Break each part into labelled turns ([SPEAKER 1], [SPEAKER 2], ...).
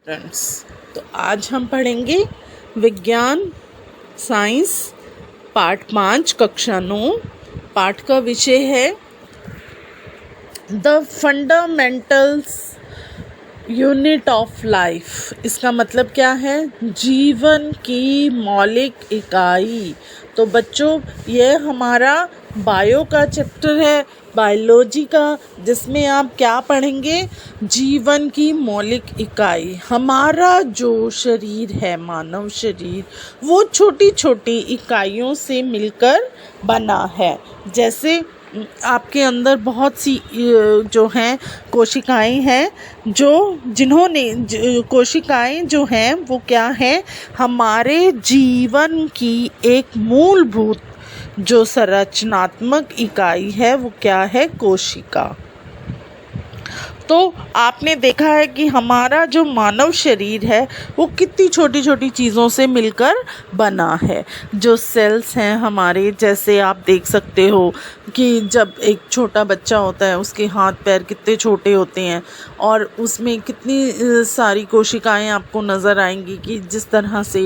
[SPEAKER 1] Friends, तो आज हम पढ़ेंगे विज्ञान साइंस पाठ 5 कक्षा 9। पाठ का विषय है the fundamentals unit of life. इसका मतलब क्या है? जीवन की मौलिक इकाई। तो बच्चों, यह हमारा बायो का चैप्टर है, बायोलॉजी का, जिसमें आप क्या पढ़ेंगे? जीवन की मौलिक इकाई। हमारा जो शरीर है, मानव शरीर, वो छोटी छोटी इकाइयों से मिलकर बना है। जैसे आपके अंदर बहुत सी जो हैं कोशिकाएं हैं, कोशिकाएं जो हैं वो क्या है? हमारे जीवन की एक मूलभूत जो संरचनात्मक इकाई है वो क्या है? कोशिका। तो आपने देखा है कि हमारा जो मानव शरीर है वो कितनी छोटी छोटी चीज़ों से मिलकर बना है। जो सेल्स हैं हमारे, जैसे आप देख सकते हो कि जब एक छोटा बच्चा होता है उसके हाथ पैर कितने छोटे होते हैं और उसमें कितनी सारी कोशिकाएं आपको नज़र आएंगी कि जिस तरह से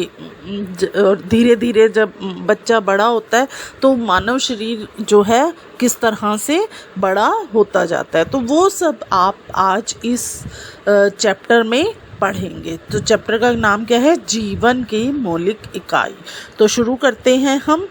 [SPEAKER 1] धीरे धीरे जब बच्चा बड़ा होता है तो मानव शरीर जो है किस तरह से बड़ा होता जाता है। तो वो सब आप आज इस चैप्टर में पढ़ेंगे। तो चैप्टर का नाम क्या है? जीवन की मौलिक इकाई। तो शुरू करते हैं हम।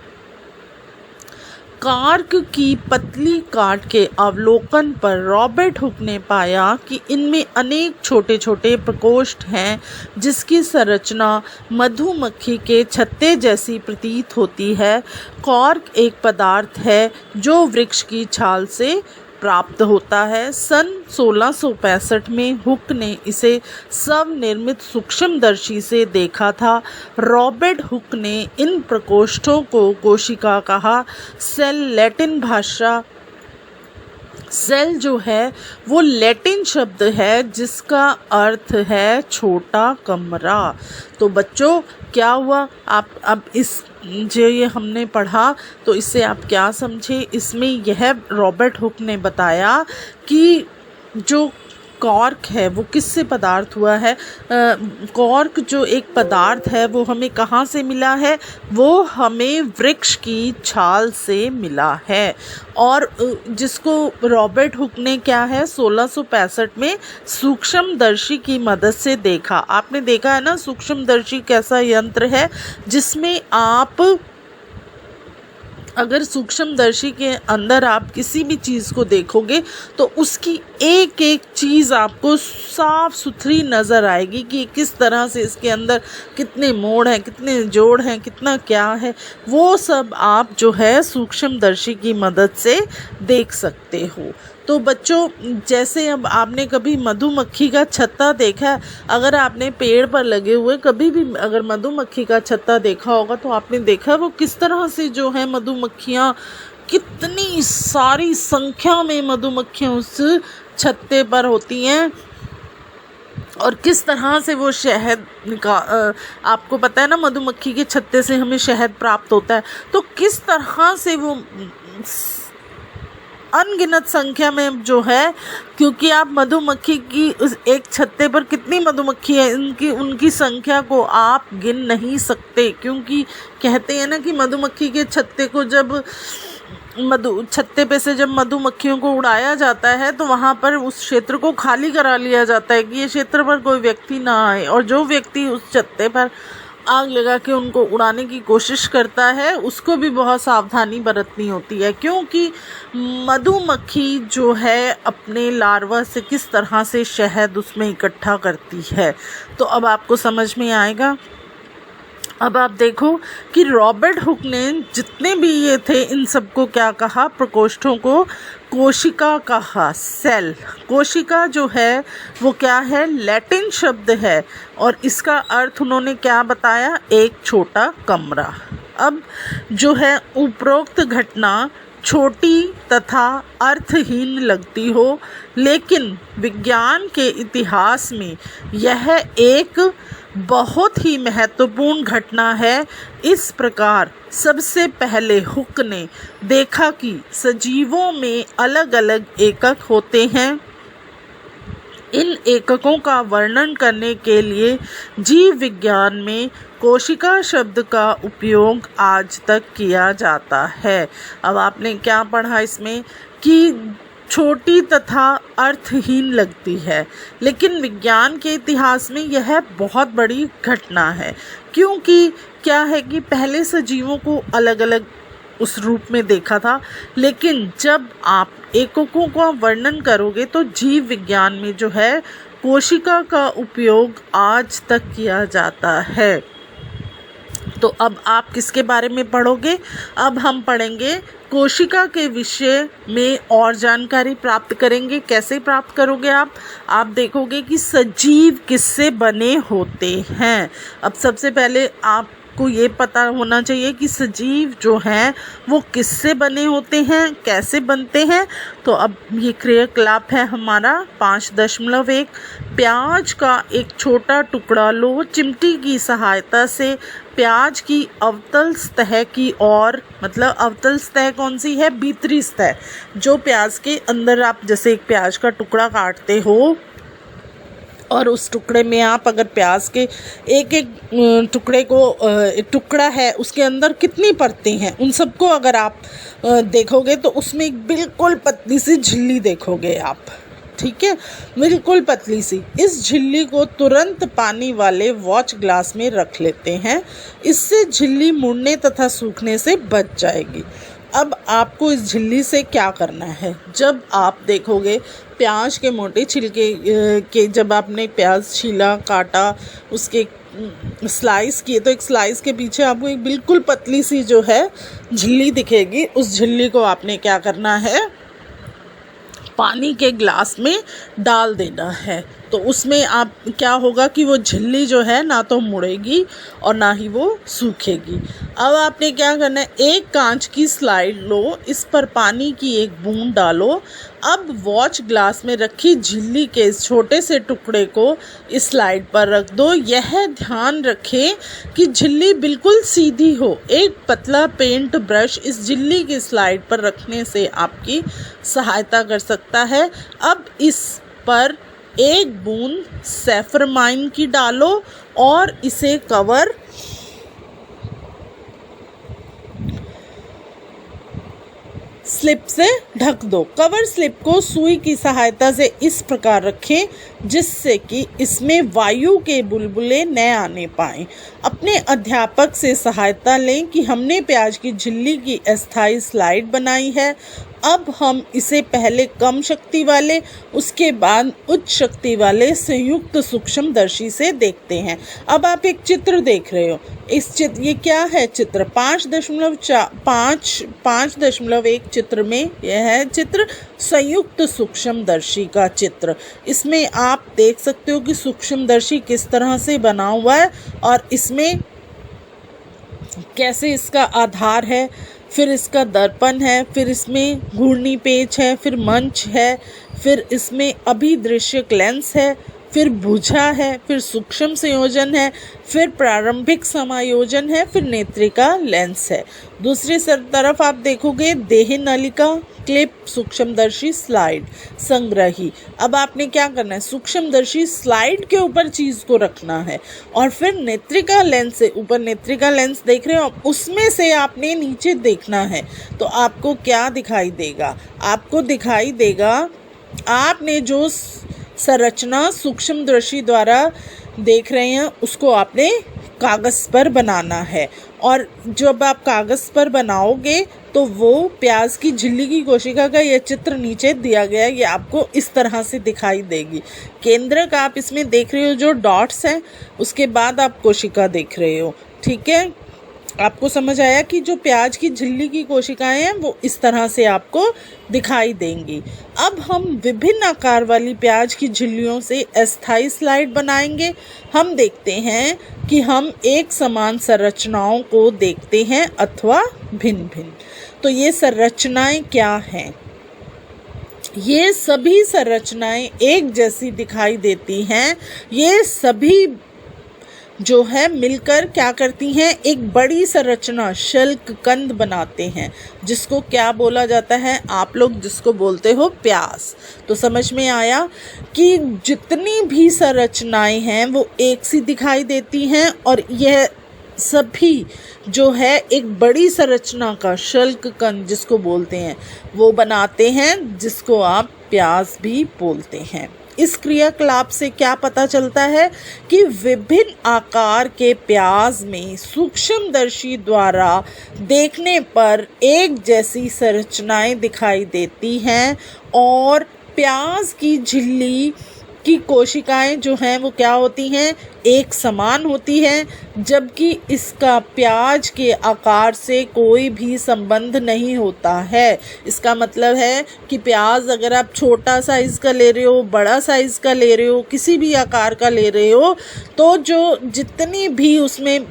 [SPEAKER 1] कार्क की पतली काट के अवलोकन पर रॉबर्ट हुक ने पाया कि इनमें अनेक छोटे छोटे प्रकोष्ठ हैं जिसकी संरचना मधुमक्खी के छत्ते जैसी प्रतीत होती है। कॉर्क एक पदार्थ है जो वृक्ष की छाल से प्राप्त होता है। सन 1665 में हुक ने इसे स्वनिर्मित सूक्ष्मदर्शी से देखा था। रॉबर्ट हुक ने इन प्रकोष्ठों को कोशिका कहा। सेल लैटिन भाषा, सेल जो है वो लैटिन शब्द है जिसका अर्थ है छोटा कमरा। तो बच्चों, क्या हुआ? आप अब इस जो ये हमने पढ़ा तो इससे आप क्या समझे? इसमें यह रॉबर्ट हुक ने बताया कि जो कॉर्क है वो किससे पदार्थ हुआ है। कॉर्क जो एक पदार्थ है वो हमें कहाँ से मिला है? वो हमें वृक्ष की छाल से मिला है। और जिसको रॉबर्ट हुक ने क्या है 1665 में सूक्ष्मदर्शी की मदद से देखा। आपने देखा है ना सूक्ष्मदर्शी कैसा यंत्र है जिसमें आप अगर सूक्ष्मदर्शी के अंदर आप किसी भी चीज़ को देखोगे तो उसकी एक एक चीज़ आपको साफ सुथरी नज़र आएगी कि किस तरह से इसके अंदर कितने मोड़ हैं, कितने जोड़ हैं, कितना क्या है। वो सब आप जो है सूक्ष्मदर्शी की मदद से देख सकते हो। तो बच्चों, जैसे अब आपने कभी मधुमक्खी का छत्ता देखा है? अगर आपने पेड़ पर लगे हुए कभी भी अगर मधुमक्खी का छत्ता देखा होगा तो आपने देखा वो किस तरह से जो है मधुमक्खियाँ, कितनी सारी संख्या में मधुमक्खियाँ उस छत्ते पर होती हैं और किस तरह से वो शहद का आपको पता है ना मधुमक्खी के छत्ते से हमें शहद प्राप्त होता है। तो किस तरह से वो अनगिनत संख्या में जो है, क्योंकि आप मधुमक्खी की उस एक छत्ते पर कितनी मधुमक्खी है उनकी संख्या को आप गिन नहीं सकते। क्योंकि कहते हैं ना कि मधुमक्खी के छत्ते को जब छत्ते पे से जब मधुमक्खियों को उड़ाया जाता है तो वहाँ पर उस क्षेत्र को खाली करा लिया जाता है कि ये क्षेत्र पर कोई व्यक्ति ना आए। और जो व्यक्ति उस छत्ते पर आग लगा के उनको उड़ाने की कोशिश करता है उसको भी बहुत सावधानी बरतनी होती है, क्योंकि मधुमक्खी जो है अपने लार्वा से किस तरह से शहद उसमें इकट्ठा करती है। तो अब आपको समझ में आएगा। अब आप देखो कि रॉबर्ट हुक ने जितने भी ये थे इन सबको क्या कहा? प्रकोष्ठों को कोशिका कहा। सेल, कोशिका जो है वो क्या है? लैटिन शब्द है और इसका अर्थ उन्होंने क्या बताया? एक छोटा कमरा। अब जो है उपरोक्त घटना छोटी तथा अर्थहीन लगती हो, लेकिन विज्ञान के इतिहास में यह एक बहुत ही महत्वपूर्ण घटना है। इस प्रकार सबसे पहले हुक ने देखा कि सजीवों में अलग अलग एकक होते हैं इन एककों का वर्णन करने के लिए जीव विज्ञान में कोशिका शब्द का उपयोग आज तक किया जाता है। अब आपने क्या पढ़ा इसमें कि छोटी तथा अर्थहीन लगती है, लेकिन विज्ञान के इतिहास में यह बहुत बड़ी घटना है, क्योंकि क्या है कि पहले सजीवों को अलग अलग उस रूप में देखा था, लेकिन जब आप एककों का वर्णन करोगे तो जीव विज्ञान में जो है कोशिका का उपयोग आज तक किया जाता है। तो अब आप किसके बारे में पढ़ोगे? अब हम पढ़ेंगे कोशिका के विषय में और जानकारी प्राप्त करेंगे। कैसे प्राप्त करोगे आप देखोगे कि सजीव किससे बने होते हैं। अब सबसे पहले आपको ये पता होना चाहिए कि सजीव जो हैं वो किससे बने होते हैं, कैसे बनते हैं। तो अब ये क्रियाकलाप है हमारा 5.1। प्याज का एक छोटा टुकड़ा लो, चिमटी की सहायता से प्याज की अवतल सतह की ओर, मतलब अवतल सतह कौन सी है? भीतरी सतह, जो प्याज के अंदर आप जैसे एक प्याज का टुकड़ा काटते हो और उस टुकड़े में आप अगर प्याज के एक एक टुकड़े को टुकड़ा है उसके अंदर कितनी परतें हैं उन सबको अगर आप देखोगे तो उसमें एक बिल्कुल पतली सी झिल्ली देखोगे आप, ठीक है, बिल्कुल पतली सी। इस झिल्ली को तुरंत पानी वाले वॉच ग्लास में रख लेते हैं, इससे झिल्ली मुड़ने तथा सूखने से बच जाएगी। अब आपको इस झिल्ली से क्या करना है? जब आप देखोगे प्याज के मोटे छिलके के जब आपने प्याज छीला, काटा, उसके स्लाइस किए, तो एक स्लाइस के पीछे आपको एक बिल्कुल पतली सी जो है झिल्ली दिखेगी। उस झिल्ली को आपने क्या करना है? पानी के ग्लास में डाल देना है। तो उसमें आप क्या होगा कि वो झिल्ली जो है ना तो मुड़ेगी और ना ही वो सूखेगी। अब आपने क्या करना है? एक कांच की स्लाइड लो, इस पर पानी की एक बूंद डालो। अब वॉच ग्लास में रखी झिल्ली के इस छोटे से टुकड़े को इस स्लाइड पर रख दो। यह ध्यान रखें कि झिल्ली बिल्कुल सीधी हो। एक पतला पेंट ब्रश इस झिल्ली की स्लाइड पर रखने से आपकी सहायता कर सकता है। अब इस पर एक बूंद सैफरमाइन की डालो और इसे कवर स्लिप से ढक दो। कवर स्लिप को सुई की सहायता से इस प्रकार रखें जिससे कि इसमें वायु के बुलबुले न आने पाएं। अपने अध्यापक से सहायता लें कि हमने प्याज की झिल्ली की अस्थायी स्लाइड बनाई है। अब हम इसे पहले कम शक्ति वाले, उसके बाद उच्च शक्ति वाले संयुक्त सूक्ष्मदर्शी से देखते हैं। अब आप एक चित्र देख रहे हो। इस चित्र, ये क्या है? चित्र 5.1 चित्र में यह है चित्र संयुक्त सूक्ष्मदर्शी का चित्र। इसमें आप देख सकते हो कि सूक्ष्मदर्शी किस तरह से बना हुआ है और इसमें कैसे इसका आधार है, फिर इसका दर्पण है, फिर इसमें घूर्णी पेच है, फिर मंच है, फिर इसमें अभिदृश्यक लेंस है, फिर भुजा है, फिर सूक्ष्म संयोजन है, फिर प्रारंभिक समायोजन है, फिर नेत्रिका लेंस है। दूसरी तरफ आप देखोगे देह नलिका, क्लिप, सूक्ष्मदर्शी, स्लाइड, संग्रही। अब आपने क्या करना है? सूक्ष्मदर्शी स्लाइड के ऊपर चीज़ को रखना है और फिर नेत्रिका लेंस से ऊपर, नेत्रिका लेंस देख रहे हो, उसमें से आपने नीचे देखना है। तो आपको क्या दिखाई देगा? आपको दिखाई देगा आपने जो संरचना सूक्ष्मदर्शी द्वारा देख रहे हैं उसको आपने कागज़ पर बनाना है। और जब आप कागज़ पर बनाओगे तो वो प्याज की झिल्ली की कोशिका का यह चित्र नीचे दिया गया है, ये आपको इस तरह से दिखाई देगी। केंद्रक आप इसमें देख रहे हो जो डॉट्स हैं, उसके बाद आप कोशिका देख रहे हो, ठीक है। आपको समझ आया कि जो प्याज की झिल्ली की कोशिकाएं हैं वो इस तरह से आपको दिखाई देंगी। अब हम विभिन्न आकार वाली प्याज की झिल्लियों से अस्थायी स्लाइड बनाएंगे। हम देखते हैं कि हम एक समान संरचनाओं को देखते हैं अथवा भिन्न भिन्न। तो ये संरचनाएं क्या हैं? ये सभी संरचनाएं एक जैसी दिखाई देती हैं। ये सभी जो है मिलकर क्या करती हैं, एक बड़ी संरचना शल्ककंद बनाते हैं, जिसको क्या बोला जाता है, आप लोग जिसको बोलते हो प्यास। तो समझ में आया कि जितनी भी संरचनाएं हैं वो एक सी दिखाई देती हैं, और यह सभी जो है एक बड़ी संरचना का शल्ककंद जिसको बोलते हैं वो बनाते हैं, जिसको आप प्यास भी बोलते हैं। इस क्रियाकलाप से क्या पता चलता है कि विभिन्न आकार के प्याज में सूक्ष्मदर्शी द्वारा देखने पर एक जैसी संरचनाएं दिखाई देती हैं, और प्याज की झिल्ली की कोशिकाएं जो हैं वो क्या होती हैं, एक समान होती हैं, जबकि इसका प्याज के आकार से कोई भी संबंध नहीं होता है। इसका मतलब है कि प्याज अगर आप छोटा साइज़ का ले रहे हो, बड़ा साइज़ का ले रहे हो, किसी भी आकार का ले रहे हो, तो जो जितनी भी उसमें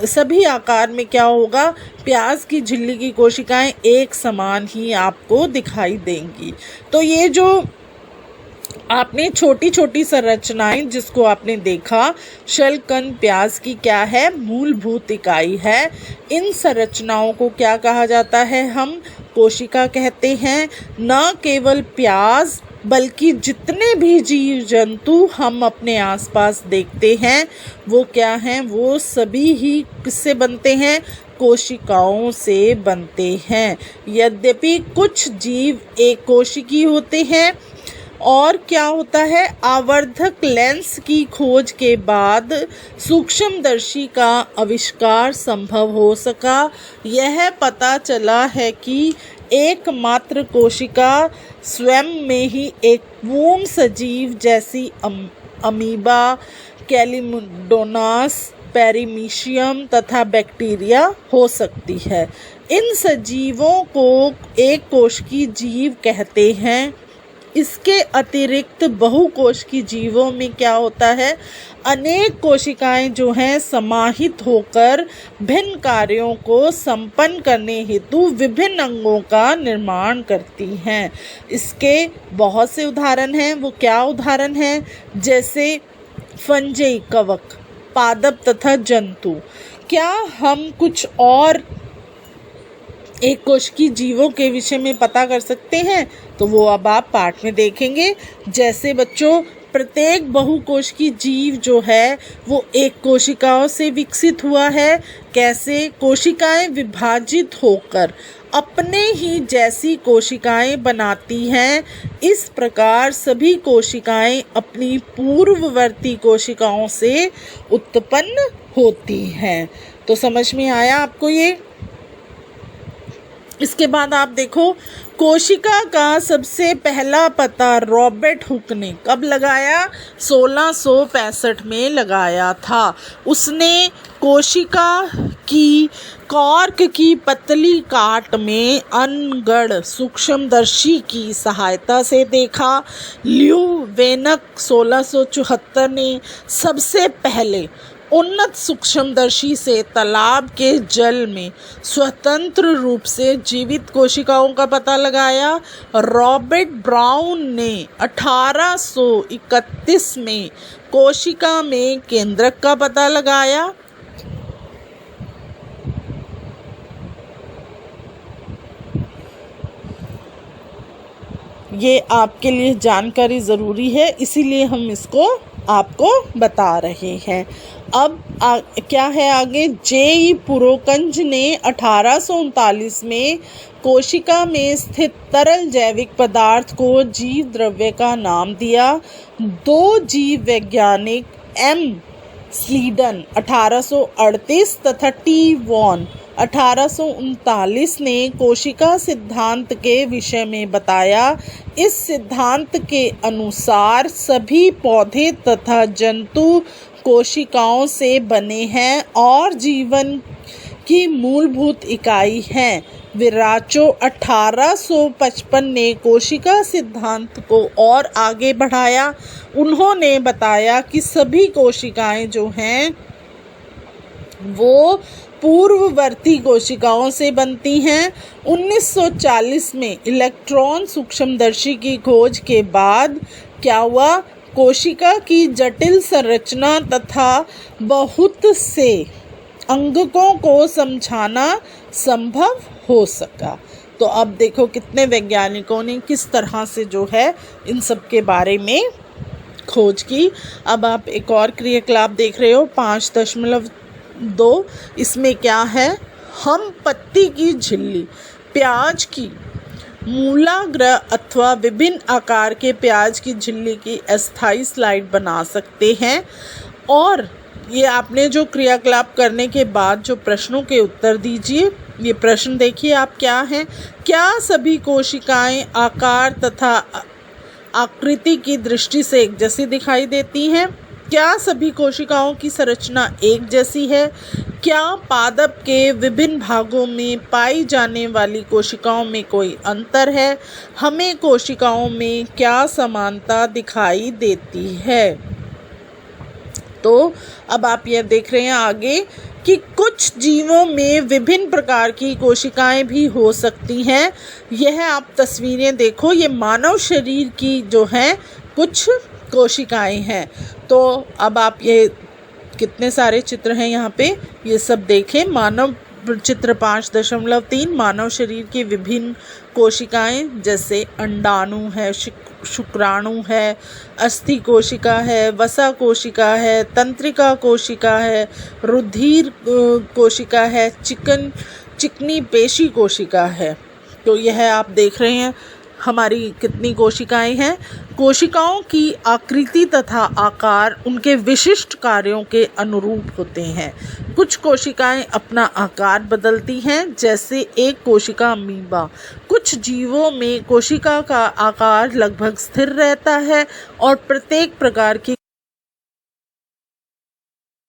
[SPEAKER 1] सभी आकार में क्या होगा, प्याज की झिल्ली की कोशिकाएं एक समान ही आपको दिखाई देंगी। तो ये जो आपने छोटी छोटी संरचनाएं जिसको आपने देखा, शल्ककंद प्याज की क्या है, मूलभूत इकाई है। इन संरचनाओं को क्या कहा जाता है, हम कोशिका कहते हैं। न केवल प्याज बल्कि जितने भी जीव जंतु हम अपने आसपास देखते हैं वो क्या हैं, वो सभी ही किससे बनते हैं, कोशिकाओं से बनते हैं। यद्यपि कुछ जीव एक कोशिकी होते हैं, और क्या होता है, आवर्धक लेंस की खोज के बाद सूक्ष्मदर्शी का आविष्कार संभव हो सका। यह पता चला है कि एकमात्र कोशिका स्वयं में ही एक पूर्ण सजीव जैसी अमीबा, कैलिडोनास, पेरिमीशियम तथा बैक्टीरिया हो सकती है। इन सजीवों को एक कोशिकीय जीव कहते हैं। इसके अतिरिक्त बहुकोशिकीय जीवों में क्या होता है, अनेक कोशिकाएं जो हैं समाहित होकर भिन्न कार्यों को संपन्न करने हेतु विभिन्न अंगों का निर्माण करती हैं। इसके बहुत से उदाहरण हैं। वो क्या उदाहरण हैं, जैसे फंजई कवक, पादप तथा जंतु। क्या हम कुछ और एक कोशिकीय जीवों के विषय में पता कर सकते हैं? तो वो अब आप पाठ में देखेंगे। जैसे बच्चों, प्रत्येक बहुकोशिकीय जीव जो है वो एक कोशिकाओं से विकसित हुआ है। कैसे? कोशिकाएं विभाजित होकर अपने ही जैसी कोशिकाएं बनाती हैं। इस प्रकार सभी कोशिकाएं अपनी पूर्ववर्ती कोशिकाओं से उत्पन्न होती हैं। तो समझ में आया आपको ये? इसके बाद आप देखो, कोशिका का सबसे पहला पता रॉबर्ट हुक ने कब लगाया? 1665 में लगाया था। उसने कोशिका की कॉर्क की पतली काट में अनगढ़ सूक्ष्मदर्शी की सहायता से देखा। ल्यूवेनक 1674 ने सबसे पहले उन्नत सूक्ष्मदर्शी से तालाब के जल में स्वतंत्र रूप से जीवित कोशिकाओं का पता लगाया। रॉबर्ट ब्राउन ने 1831 में कोशिका में केंद्रक का पता लगाया। ये आपके लिए जानकारी ज़रूरी है, इसीलिए हम इसको आपको बता रहे हैं। अब क्या है आगे? जे.ई. पुरोकंज ने 1839 में कोशिका में स्थित तरल जैविक पदार्थ को जीव द्रव्य का नाम दिया। दो जीव वैज्ञानिक एम. स्लीडन 1838 तथा टी. वॉन 1839 ने कोशिका सिद्धांत के विषय में बताया। इस सिद्धांत के अनुसार सभी पौधे तथा जंतु कोशिकाओं से बने हैं और जीवन की मूलभूत इकाई हैं। विराचो 1855 ने कोशिका सिद्धांत को और आगे बढ़ाया। उन्होंने बताया कि सभी कोशिकाएं जो हैं वो पूर्ववर्ती कोशिकाओं से बनती हैं। 1940 में इलेक्ट्रॉन सूक्ष्मदर्शी की खोज के बाद क्या हुआ? कोशिका की जटिल संरचना तथा बहुत से अंगकों को समझाना संभव हो सका। तो अब देखो कितने वैज्ञानिकों ने किस तरह से जो है इन सब के बारे में खोज की। अब आप एक और क्रियाकलाप देख रहे हो 5.2। इसमें क्या है, हम पत्ती की झिल्ली, प्याज की मूलाग्र अथवा विभिन्न आकार के प्याज की झिल्ली की अस्थायी स्लाइड बना सकते हैं। और ये आपने जो क्रियाकलाप करने के बाद जो प्रश्नों के उत्तर दीजिए। ये प्रश्न देखिए आप क्या हैं। क्या सभी कोशिकाएं आकार तथा आकृति की दृष्टि से एक जैसी दिखाई देती हैं? क्या सभी कोशिकाओं की संरचना एक जैसी है? क्या पादप के विभिन्न भागों में पाई जाने वाली कोशिकाओं में कोई अंतर है? हमें कोशिकाओं में क्या समानता दिखाई देती है? तो अब आप यह देख रहे हैं आगे कि कुछ जीवों में विभिन्न प्रकार की कोशिकाएं भी हो सकती हैं। यह आप तस्वीरें देखो, ये मानव शरीर की जो हैं कुछ कोशिकाएं हैं। तो अब आप ये कितने सारे चित्र हैं यहाँ पे, ये सब देखें। मानव चित्र 5.3 मानव शरीर की विभिन्न कोशिकाएं, जैसे अंडाणु है, शुक्राणु है, अस्थि कोशिका है, वसा कोशिका है, तंत्रिका कोशिका है, रुधिर कोशिका है, चिकनी पेशी कोशिका है। तो यह आप देख रहे हैं हमारी कितनी कोशिकाएं हैं। कोशिकाओं की आकृति तथा आकार उनके विशिष्ट कार्यों के अनुरूप होते हैं। कुछ कोशिकाएं अपना आकार बदलती हैं, जैसे एक कोशिका अमीबा। कुछ जीवों में कोशिका का आकार लगभग स्थिर रहता है और प्रत्येक प्रकार की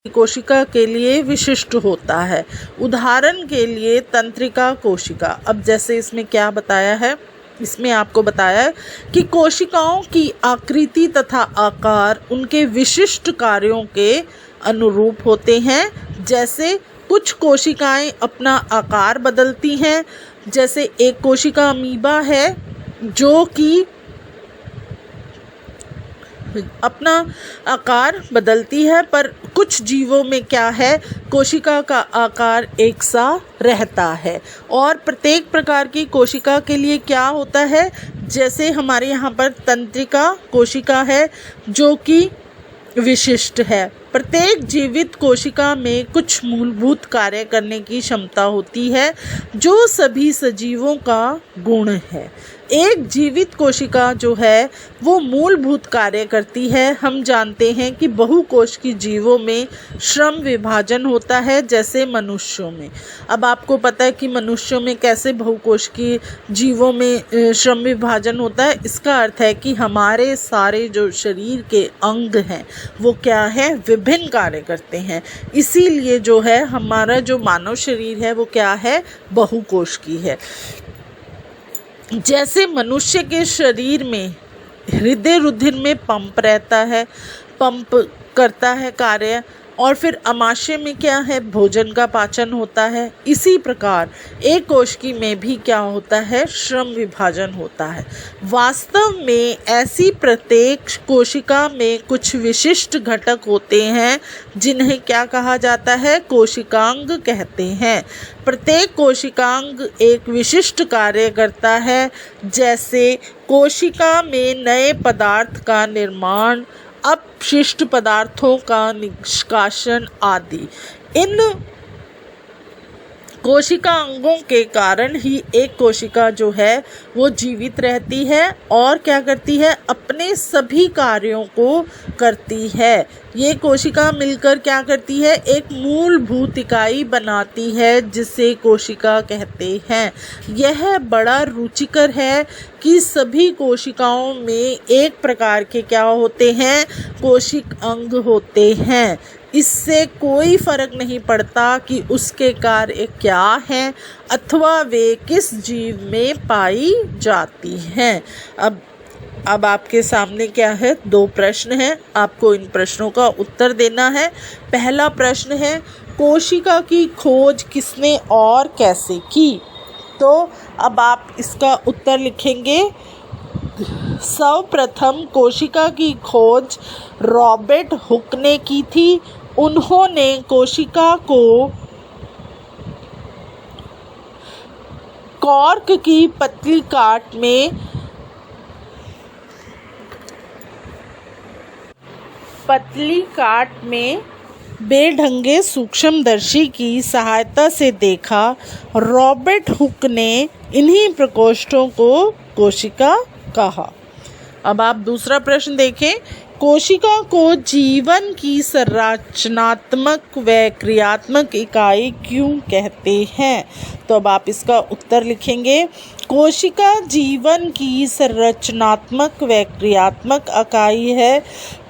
[SPEAKER 1] कोशिका के लिए विशिष्ट होता है। उदाहरण के लिए तंत्रिका कोशिका। अब जैसे इसमें क्या बताया है, इसमें आपको बताया कि कोशिकाओं की आकृति तथा आकार उनके विशिष्ट कार्यों के अनुरूप होते हैं। जैसे कुछ कोशिकाएं अपना आकार बदलती हैं, जैसे एक कोशिका अमीबा है जो कि अपना आकार बदलती है, पर कुछ जीवों में क्या है, कोशिका का आकार एक सा रहता है। और प्रत्येक प्रकार की कोशिका के लिए क्या होता है, जैसे हमारे यहाँ पर तंत्रिका कोशिका है जो कि विशिष्ट है। प्रत्येक जीवित कोशिका में कुछ मूलभूत कार्य करने की क्षमता होती है जो सभी सजीवों का गुण है। एक जीवित कोशिका जो है वो मूलभूत कार्य करती है। हम जानते हैं कि बहुकोश की जीवों में श्रम विभाजन होता है, जैसे मनुष्यों में। अब आपको पता है कि मनुष्यों में कैसे बहुकोश की जीवों में श्रम विभाजन होता है। इसका अर्थ है कि हमारे सारे जो शरीर के अंग हैं वो क्या है, विभिन्न कार्य करते हैं। इसीलिए जो है हमारा जो मानव शरीर है वो क्या है, बहुकोश की है। जैसे मनुष्य के शरीर में हृदय रुधिर में पंप रहता है, पंप करता है कार्य, और फिर आमाशय में क्या है, भोजन का पाचन होता है। इसी प्रकार एक कोशिका में भी क्या होता है, श्रम विभाजन होता है। वास्तव में ऐसी प्रत्येक कोशिका में कुछ विशिष्ट घटक होते हैं जिन्हें क्या कहा जाता है, कोशिकांग कहते हैं। प्रत्येक कोशिकांग एक विशिष्ट कार्य करता है, जैसे कोशिका में नए पदार्थ का निर्माण, अपशिष्ट पदार्थों का निष्कासन आदि। इन कोशिका अंगों के कारण ही एक कोशिका जो है वो जीवित रहती है और क्या करती है, अपने सभी कार्यों को करती है। ये कोशिका मिलकर क्या करती है, एक मूलभूत इकाई बनाती है जिसे कोशिका कहते हैं। यह बड़ा रुचिकर है कि सभी कोशिकाओं में एक प्रकार के क्या होते हैं, कोशिक अंग होते हैं। इससे कोई फर्क नहीं पड़ता कि उसके कार्य क्या हैं अथवा वे किस जीव में पाई जाती हैं। अब आपके सामने क्या है, 2 प्रश्न हैं, आपको इन प्रश्नों का उत्तर देना है। पहला प्रश्न है, कोशिका की खोज किसने और कैसे की? तो अब आप इसका उत्तर लिखेंगे। सर्वप्रथम कोशिका की खोज रॉबर्ट हुक ने की थी। उन्होंने कोशिका को कॉर्क की पतली काट में बेढंगे सूक्ष्मदर्शी की सहायता से देखा। रॉबर्ट हुक ने इन्हीं प्रकोष्ठों को कोशिका कहा। अब आप दूसरा प्रश्न देखें। कोशिका को जीवन की संरचनात्मक व क्रियात्मक इकाई क्यों कहते हैं? तो अब आप इसका उत्तर लिखेंगे। कोशिका जीवन की संरचनात्मक व क्रियात्मक इकाई है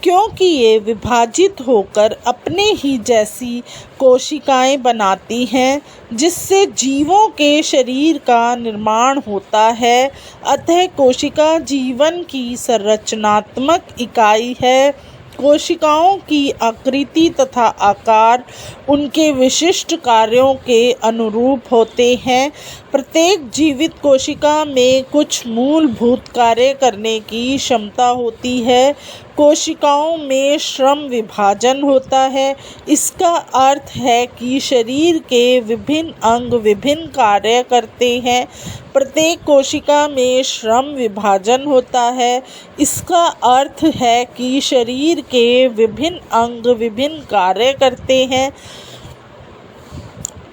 [SPEAKER 1] क्योंकि ये विभाजित होकर अपने ही जैसी कोशिकाएं बनाती हैं, जिससे जीवों के शरीर का निर्माण होता है। अतः कोशिका जीवन की संरचनात्मक इकाई है। कोशिकाओं की आकृति तथा आकार उनके विशिष्ट कार्यों के अनुरूप होते हैं। प्रत्येक जीवित कोशिका में कुछ मूलभूत कार्य करने की क्षमता होती है। कोशिकाओं में श्रम विभाजन होता है। इसका अर्थ है कि शरीर के विभिन्न अंग विभिन्न कार्य करते हैं। प्रत्येक कोशिका में श्रम विभाजन होता है। इसका अर्थ है कि शरीर के विभिन्न अंग विभिन्न कार्य करते हैं।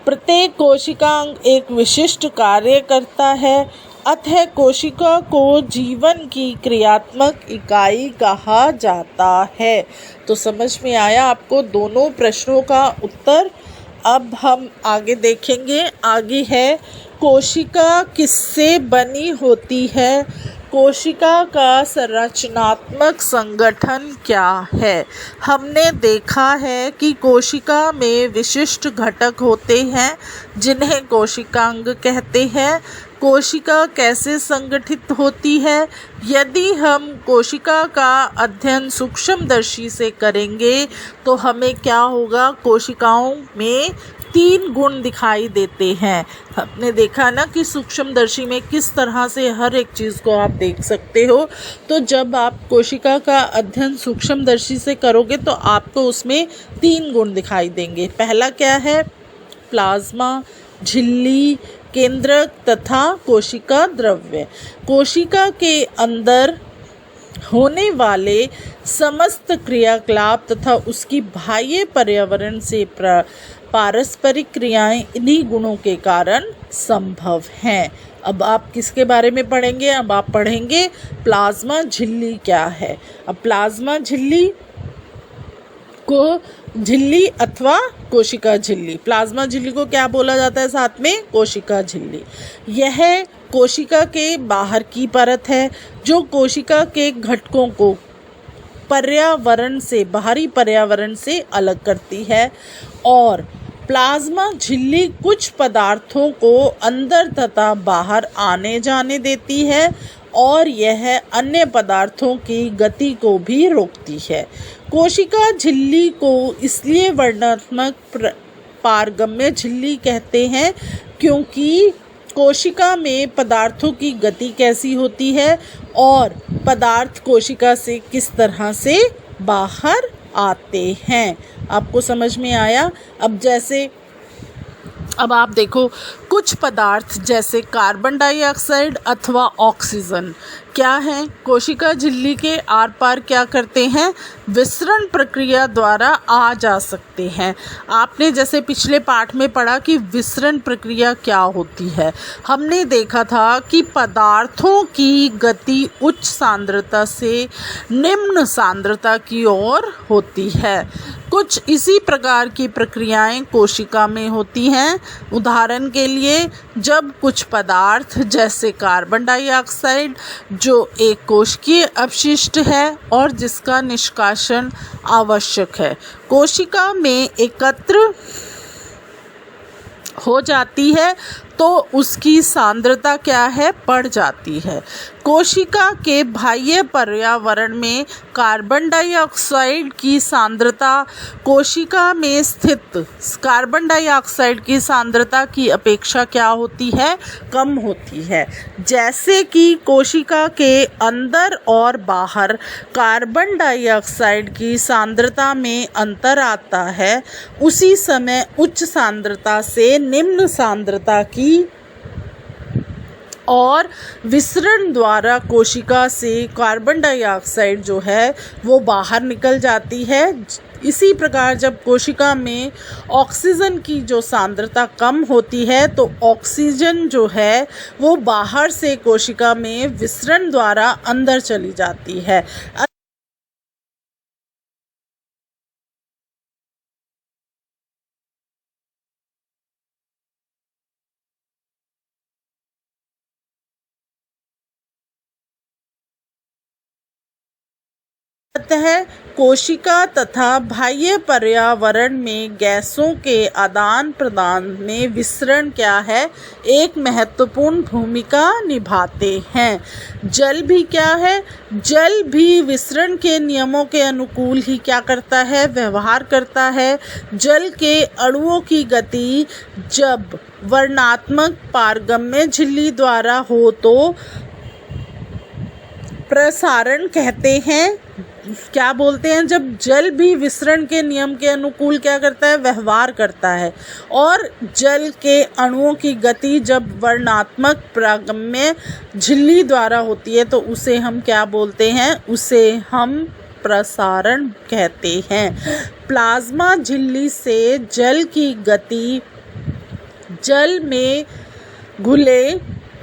[SPEAKER 1] प्रत्येक कोशिका अंग एक विशिष्ट कार्य करता है। अतः कोशिका को जीवन की क्रियात्मक इकाई कहा जाता है। तो समझ में आया आपको दोनों प्रश्नों का उत्तर। अब हम आगे देखेंगे। आगे है कोशिका किससे बनी होती है? कोशिका का संरचनात्मक संगठन क्या है? हमने देखा है कि कोशिका में विशिष्ट घटक होते हैं जिन्हें कोशिकांग कहते हैं। कोशिका कैसे संगठित होती है? यदि हम कोशिका का अध्ययन सूक्ष्मदर्शी से करेंगे तो हमें क्या होगा? कोशिकाओं में 3 गुण दिखाई देते हैं। हमने देखा ना कि सूक्ष्मदर्शी में किस तरह से हर एक चीज़ को आप देख सकते हो। तो जब आप कोशिका का अध्ययन सूक्ष्मदर्शी से करोगे तो आपको उसमें 3 गुण दिखाई देंगे। पहला क्या है? प्लाज्मा, झिल्ली, केंद्रक तथा कोशिका द्रव्य। कोशिका के अंदर होने वाले समस्त क्रियाकलाप तथा उसकी बाह्य पर्यावरण से पारस्परिक क्रियाएं इन्हीं गुणों के कारण संभव हैं। अब आप किसके बारे में पढ़ेंगे? अब आप पढ़ेंगे प्लाज्मा झिल्ली क्या है। अब प्लाज्मा झिल्ली को झिल्ली अथवा कोशिका झिल्ली, प्लाज्मा झिल्ली को क्या बोला जाता है साथ में? कोशिका झिल्ली। यह कोशिका के बाहर की परत है जो कोशिका के घटकों को बाहरी पर्यावरण से अलग करती है। और प्लाज्मा झिल्ली कुछ पदार्थों को अंदर तथा बाहर आने जाने देती है और यह अन्य पदार्थों की गति को भी रोकती है। कोशिका झिल्ली को इसलिए वर्णनात्मक पारगम्य झिल्ली कहते हैं क्योंकि कोशिका में पदार्थों की गति कैसी होती है और पदार्थ कोशिका से किस तरह से बाहर आते हैं। आपको समझ में आया? अब आप देखो, कुछ पदार्थ जैसे कार्बन डाइऑक्साइड अथवा ऑक्सीजन क्या है? कोशिका झिल्ली के आर पार क्या करते हैं? विसरण प्रक्रिया द्वारा आ जा सकते हैं। आपने जैसे पिछले पाठ में पढ़ा कि विसरण प्रक्रिया क्या होती है। हमने देखा था कि पदार्थों की गति उच्च सांद्रता से निम्न सांद्रता की ओर होती है। कुछ इसी प्रकार की प्रक्रियाएं कोशिका में होती हैं। उदाहरण के लिए, जब कुछ पदार्थ जैसे कार्बन डाइऑक्साइड जो एक कोशिकीय अपशिष्ट है और जिसका निष्कासन आवश्यक है, कोशिका में एकत्र हो जाती है तो उसकी सांद्रता क्या है, बढ़ जाती है। कोशिका के बाह्य पर्यावरण में कार्बन डाइऑक्साइड की सांद्रता कोशिका में स्थित कार्बन डाइऑक्साइड की सांद्रता की अपेक्षा क्या होती है, कम होती है। जैसे कि कोशिका के अंदर और बाहर कार्बन डाइऑक्साइड की सांद्रता में अंतर आता है, उसी समय उच्च सांद्रता से निम्न सांद्रता की और विसरण द्वारा कोशिका से कार्बन डाइऑक्साइड जो है वो बाहर निकल जाती है। इसी प्रकार जब कोशिका में ऑक्सीजन की जो सांद्रता कम होती है तो ऑक्सीजन जो है वो बाहर से कोशिका में विसरण द्वारा अंदर चली जाती है। अतः कोशिका तथा बाह्य पर्यावरण में गैसों के आदान प्रदान में विसरण क्या है, एक महत्वपूर्ण भूमिका निभाते हैं। जल भी क्या है, जल भी विसरण के नियमों के अनुकूल ही क्या करता है, व्यवहार करता है। जल के अणुओं की गति जब वर्णात्मक पारगम्य झिल्ली द्वारा हो तो प्रसारण कहते हैं। क्या बोलते हैं, जब जल भी विसरण के नियम के अनुकूल क्या करता है, व्यवहार करता है। और जल के अणुओं की गति जब वर्णात्मक पारगम्य झिल्ली द्वारा होती है तो उसे हम क्या बोलते हैं, उसे हम प्रसारण कहते हैं। प्लाज्मा झिल्ली से जल की गति जल में घुले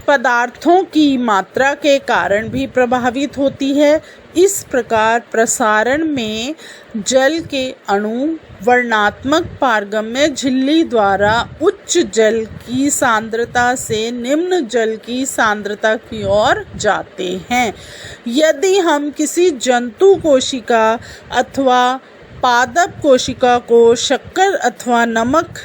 [SPEAKER 1] पदार्थों की मात्रा के कारण भी प्रभावित होती है। इस प्रकार प्रसारण में जल के अणु वर्णात्मक पारगम्य झिल्ली द्वारा उच्च जल की सांद्रता से निम्न जल की सांद्रता की ओर जाते हैं। यदि हम किसी जंतु कोशिका अथवा पादप कोशिका को शक्कर अथवा नमक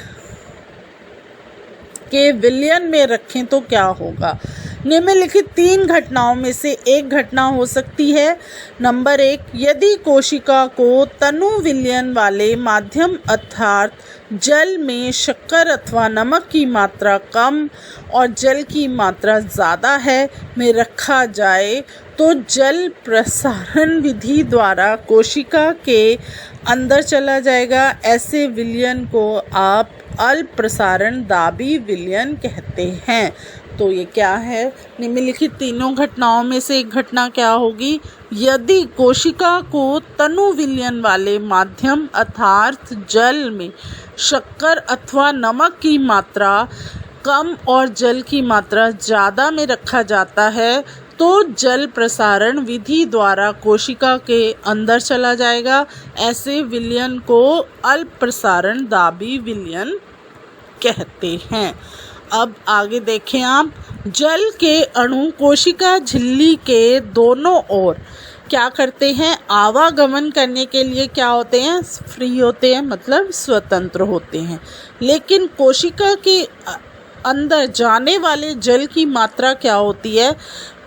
[SPEAKER 1] के विलयन में रखें तो क्या होगा। निम्नलिखित 3 घटनाओं में से एक घटना हो सकती है। नंबर 1, यदि कोशिका को तनु विलयन वाले माध्यम अर्थात जल में शक्कर अथवा नमक की मात्रा कम और जल की मात्रा ज़्यादा है में रखा जाए तो जल प्रसारण विधि द्वारा कोशिका के अंदर चला जाएगा। ऐसे विलयन को आप अल्प प्रसारण दाबी विलयन कहते हैं। तो ये क्या है, निम्नलिखित तीनों घटनाओं में से एक घटना क्या होगी, यदि कोशिका को तनु विलयन वाले माध्यम अर्थात जल में शक्कर अथवा नमक की मात्रा कम और जल की मात्रा ज़्यादा में रखा जाता है तो जल प्रसारण विधि द्वारा कोशिका के अंदर चला जाएगा। ऐसे विलयन को अल्प प्रसारण दाबी विलयन कहते हैं। अब आगे देखें आप, जल के अणु कोशिका झिल्ली के दोनों ओर क्या करते हैं, आवागमन करने के लिए क्या होते हैं, फ्री होते हैं, मतलब स्वतंत्र होते हैं। लेकिन कोशिका के अंदर जाने वाले जल की मात्रा क्या होती है,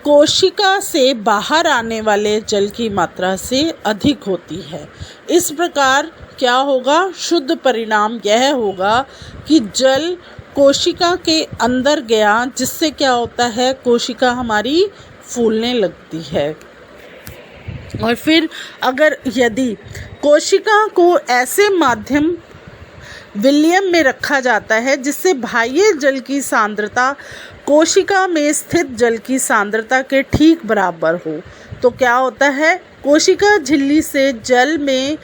[SPEAKER 1] कोशिका से बाहर आने वाले जल की मात्रा से अधिक होती है। इस प्रकार क्या होगा, शुद्ध परिणाम यह होगा कि जल कोशिका के अंदर गया जिससे क्या होता है, कोशिका हमारी फूलने लगती है। और फिर अगर यदि कोशिका को ऐसे माध्यम विलयन में रखा जाता है जिससे बाह्य जल की सांद्रता कोशिका में स्थित जल की सांद्रता के ठीक बराबर हो तो क्या होता है, कोशिका झिल्ली से जल में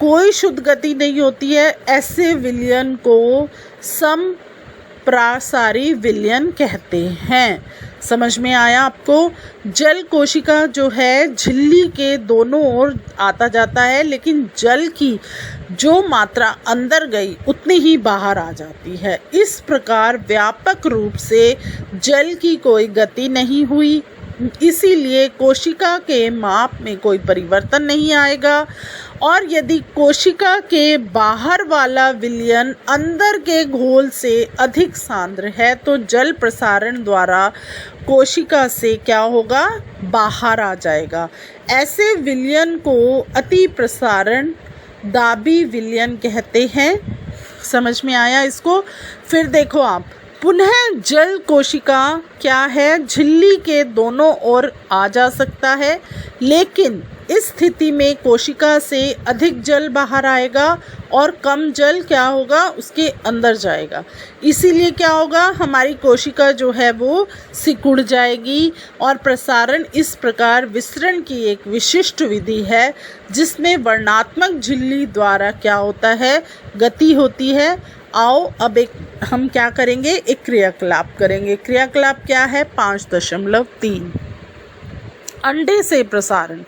[SPEAKER 1] कोई शुद्ध गति नहीं होती है। ऐसे विलयन को समप्रासारी विलयन कहते हैं। समझ में आया आपको। जल कोशिका जो है झिल्ली के दोनों ओर आता जाता है, लेकिन जल की जो मात्रा अंदर गई उतनी ही बाहर आ जाती है। इस प्रकार व्यापक रूप से जल की कोई गति नहीं हुई इसीलिए कोशिका के माप में कोई परिवर्तन नहीं आएगा। और यदि कोशिका के बाहर वाला विलयन अंदर के घोल से अधिक सांद्र है तो जल प्रसारण द्वारा कोशिका से क्या होगा, बाहर आ जाएगा। ऐसे विलयन को अति प्रसारण दाबी विलयन कहते हैं। समझ में आया इसको? फिर देखो आप, पुनः जल कोशिका क्या है, झिल्ली के दोनों ओर आ जा सकता है, लेकिन इस स्थिति में कोशिका से अधिक जल बाहर आएगा और कम जल क्या होगा, उसके अंदर जाएगा। इसीलिए क्या होगा, हमारी कोशिका जो है वो सिकुड़ जाएगी। और प्रसारण इस प्रकार विसरण की एक विशिष्ट विधि है जिसमें वर्णात्मक झिल्ली द्वारा क्या होता है, गति होती है। आओ अब हम क्या करेंगे, एक क्रियाकलाप करेंगे। क्रियाकलाप क्या है, 5.3 अंडे से प्रसारण।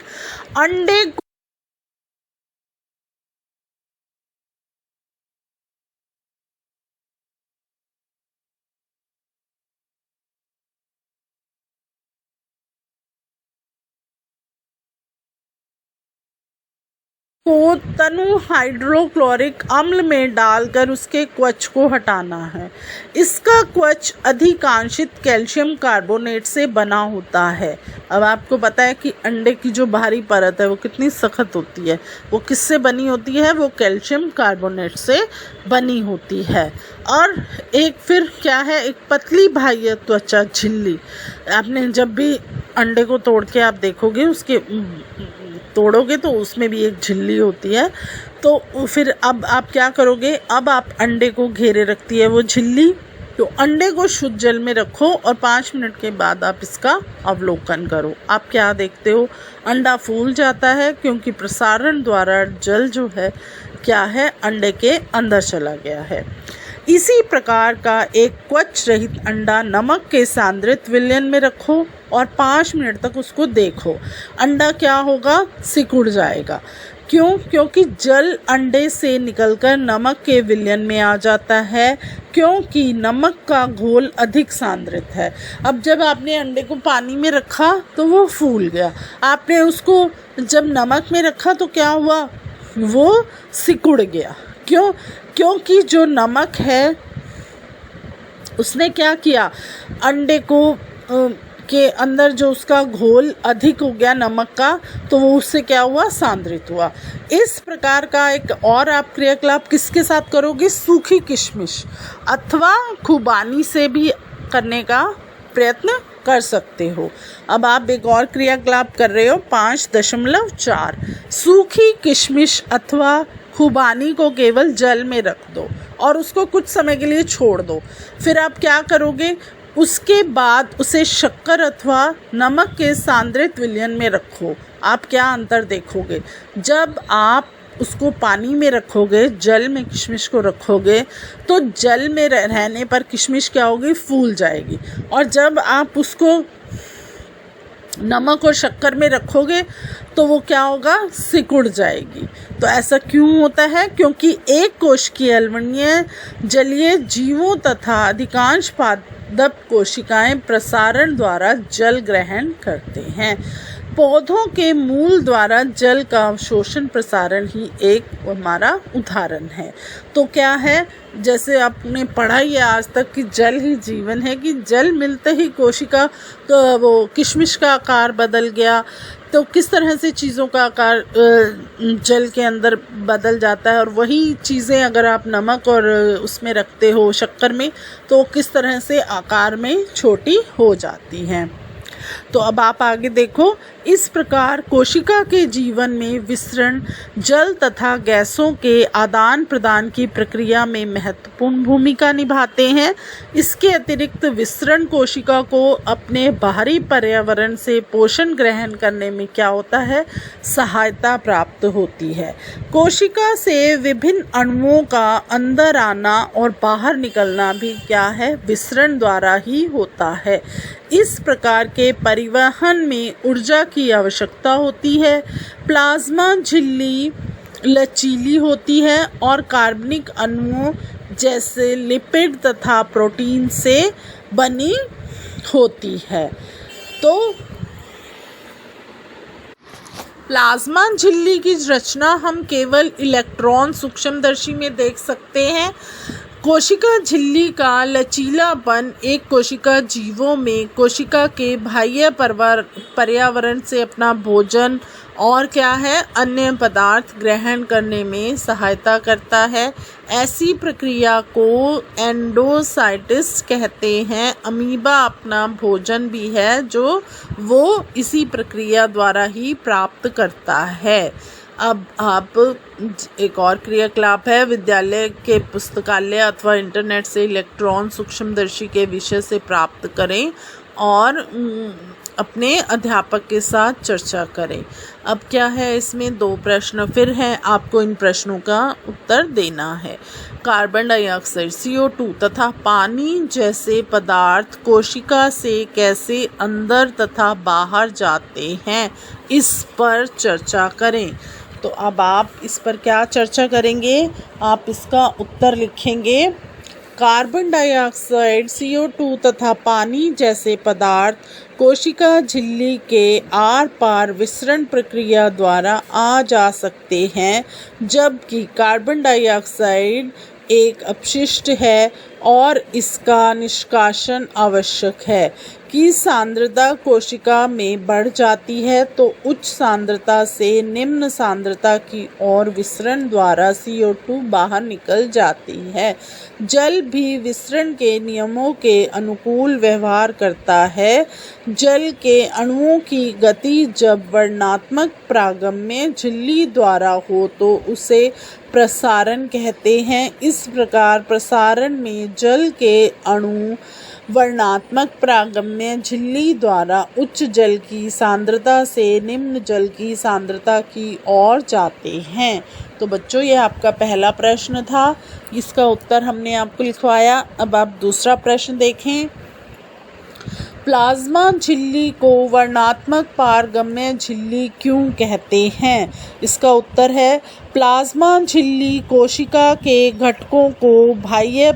[SPEAKER 1] अंडे को तनु हाइड्रोक्लोरिक अम्ल में डालकर उसके क्वच को हटाना है। इसका क्वच अधिकांशित कैल्शियम कार्बोनेट से बना होता है। अब आपको पता है कि अंडे की जो बाहरी परत है वो कितनी सख्त होती है, वो किससे बनी होती है, वो कैल्शियम कार्बोनेट से बनी होती है। और एक फिर क्या है, एक पतली बाह्य त्वचा झिल्ली। आपने जब भी अंडे को तोड़ के आप देखोगे, उसके तोड़ोगे तो उसमें भी एक झिल्ली होती है। तो फिर अब आप क्या करोगे, अब आप अंडे को घेरे रखती है वो झिल्ली। तो अंडे को शुद्ध जल में रखो और 5 मिनट के बाद आप इसका अवलोकन करो। आप क्या देखते हो, अंडा फूल जाता है क्योंकि प्रसारण द्वारा जल जो है क्या है, अंडे के अंदर चला गया है। इसी प्रकार का एक क्वच रहित अंडा नमक के सांद्रित विलयन में रखो और 5 मिनट तक उसको देखो। अंडा क्या होगा, सिकुड़ जाएगा। क्यों? क्योंकि जल अंडे से निकलकर नमक के विलयन में आ जाता है, क्योंकि नमक का घोल अधिक सांद्रित है। अब जब आपने अंडे को पानी में रखा तो वो फूल गया, आपने उसको जब नमक में रखा तो क्या हुआ, वो सिकुड़ गया। क्यों? क्योंकि जो नमक है उसने क्या किया, अंडे को के अंदर जो उसका घोल अधिक हो गया नमक का, तो वो उससे क्या हुआ, सांद्रित हुआ। इस प्रकार का एक और आप क्रियाकलाप किसके साथ करोगे, सूखी किशमिश अथवा खुबानी से भी करने का प्रयत्न कर सकते हो। अब आप एक और क्रियाकलाप कर रहे हो, 5.4 सूखी किशमिश अथवा खुबानी को केवल जल में रख दो और उसको कुछ समय के लिए छोड़ दो। फिर आप क्या करोगे, उसके बाद उसे शक्कर अथवा नमक के सांद्रित विलयन में रखो। आप क्या अंतर देखोगे, जब आप उसको पानी में रखोगे, जल में किशमिश को रखोगे तो जल में रहने पर किशमिश क्या होगी, फूल जाएगी। और जब आप उसको नमक और शक्कर में रखोगे तो वो क्या होगा, सिकुड़ जाएगी। तो ऐसा क्यों होता है, क्योंकि एक कोशिकीय अम्लीय जलीय जीवों तथा अधिकांश पादप कोशिकाएं प्रसारण द्वारा जल ग्रहण करते हैं। पौधों के मूल द्वारा जल का अवशोषण प्रसारण ही एक हमारा उदाहरण है। तो क्या है, जैसे आपने पढ़ा ही है आज तक कि जल ही जीवन है, कि जल मिलते ही कोशिका तो वो किशमिश का आकार बदल गया। तो किस तरह से चीज़ों का आकार जल के अंदर बदल जाता है, और वही चीज़ें अगर आप नमक और उसमें रखते हो, शक्कर में, तो किस तरह से आकार में छोटी हो जाती हैं। तो अब आप आगे देखो, इस प्रकार कोशिका के जीवन में विसरण जल तथा गैसों के आदान प्रदान की प्रक्रिया में महत्वपूर्ण भूमिका निभाते हैं। इसके अतिरिक्त विसरण कोशिका को अपने बाहरी पर्यावरण से पोषण ग्रहण करने में क्या होता है, सहायता प्राप्त होती है। कोशिका से विभिन्न अणुओं का अंदर आना और बाहर निकलना भी क्या है, विसरण द्वारा ही होता है। इस प्रकार के परिवहन में ऊर्जा की आवश्यकता होती है। प्लाज्मा झिल्ली लचीली होती है और कार्बनिक अणुओं जैसे लिपिड तथा प्रोटीन से बनी होती है। तो प्लाज्मा झिल्ली की रचना हम केवल इलेक्ट्रॉन सूक्ष्मदर्शी में देख सकते हैं। कोशिका झिल्ली का लचीलापन एक कोशिका जीवों में कोशिका के बाह्य पर्यावरण से अपना भोजन और क्या है अन्य पदार्थ ग्रहण करने में सहायता करता है। ऐसी प्रक्रिया को एंडोसाइटिस कहते हैं। अमीबा अपना भोजन भी है जो वो इसी प्रक्रिया द्वारा ही प्राप्त करता है। अब आप एक और क्रियाकलाप है, विद्यालय के पुस्तकालय अथवा इंटरनेट से इलेक्ट्रॉन सूक्ष्मदर्शी के विषय से प्राप्त करें और अपने अध्यापक के साथ चर्चा करें। अब क्या है, इसमें 2 प्रश्न फिर हैं, आपको इन प्रश्नों का उत्तर देना है। कार्बन डाइऑक्साइड CO2 तथा पानी जैसे पदार्थ कोशिका से कैसे अंदर तथा बाहर जाते हैं, इस पर चर्चा करें। तो अब आप इस पर क्या चर्चा करेंगे, आप इसका उत्तर लिखेंगे। कार्बन डाइऑक्साइड CO2 तथा पानी जैसे पदार्थ कोशिका झिल्ली के आर पार विसरण प्रक्रिया द्वारा आ जा सकते हैं, जबकि कार्बन डाइऑक्साइड एक अपशिष्ट है और इसका निष्कासन आवश्यक है। की सांद्रता कोशिका में बढ़ जाती है तो उच्च सांद्रता से निम्न सांद्रता की ओर विसरण द्वारा CO2 बाहर निकल जाती है। जल भी विसरण के नियमों के अनुकूल व्यवहार करता है। जल के अणुओं की गति जब वर्णात्मक प्रागम्य झिल्ली द्वारा हो तो उसे प्रसारण कहते हैं। इस प्रकार प्रसारण में जल के अणु वर्णात्मक प्रागम्य झिल्ली द्वारा उच्च जल की सांद्रता से निम्न जल की सांद्रता की ओर जाते हैं। तो बच्चों, ये आपका पहला प्रश्न था, इसका उत्तर हमने आपको लिखवाया। अब आप दूसरा प्रश्न देखें। प्लाज्मा झिल्ली को वर्णात्मक पारगम्य झिल्ली क्यों कहते हैं? इसका उत्तर है, प्लाज्मा झिल्ली कोशिका के घटकों को बाह्य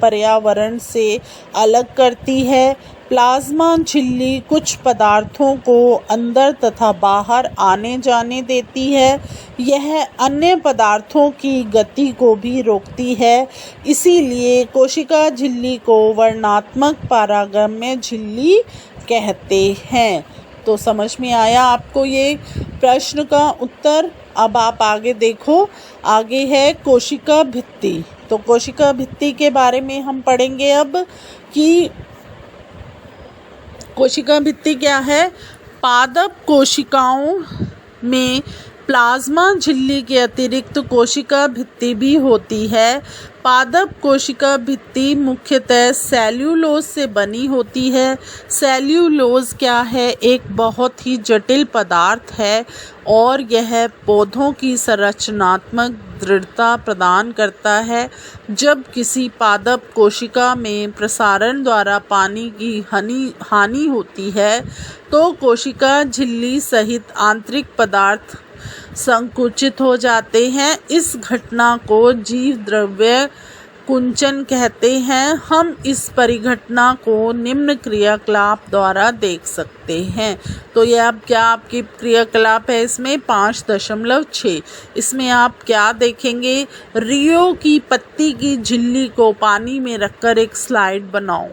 [SPEAKER 1] पर्यावरण से अलग करती है। प्लाज्मा झिल्ली कुछ पदार्थों को अंदर तथा बाहर आने जाने देती है। यह अन्य पदार्थों की गति को भी रोकती है। इसीलिए कोशिका झिल्ली को वर्णात्मक पारगम्य झिल्ली कहते हैं। तो समझ में आया आपको ये प्रश्न का उत्तर। अब आप आगे देखो, आगे है कोशिका भित्ति। तो कोशिका भित्ति के बारे में हम पढ़ेंगे अब कि कोशिका भित्ति क्या है। पादप कोशिकाओं में प्लाज्मा झिल्ली के अतिरिक्त कोशिका भित्ति भी होती है। पादप कोशिका भित्ति मुख्यतः सेल्यूलोज से बनी होती है। सेल्यूलोज क्या है, एक बहुत ही जटिल पदार्थ है और यह पौधों की संरचनात्मक दृढ़ता प्रदान करता है। जब किसी पादप कोशिका में प्रसारण द्वारा पानी की हानि होती है तो कोशिका झिल्ली सहित आंतरिक पदार्थ संकुचित हो जाते हैं। इस घटना को जीव द्रव्य कुंचन कहते हैं। हम इस परिघटना को निम्न क्रियाकलाप द्वारा देख सकते हैं। तो यह अब क्या आपकी क्रियाकलाप है, इसमें 5.6। इसमें आप क्या देखेंगे, रियो की पत्ती की झिल्ली को पानी में रखकर एक स्लाइड बनाओ।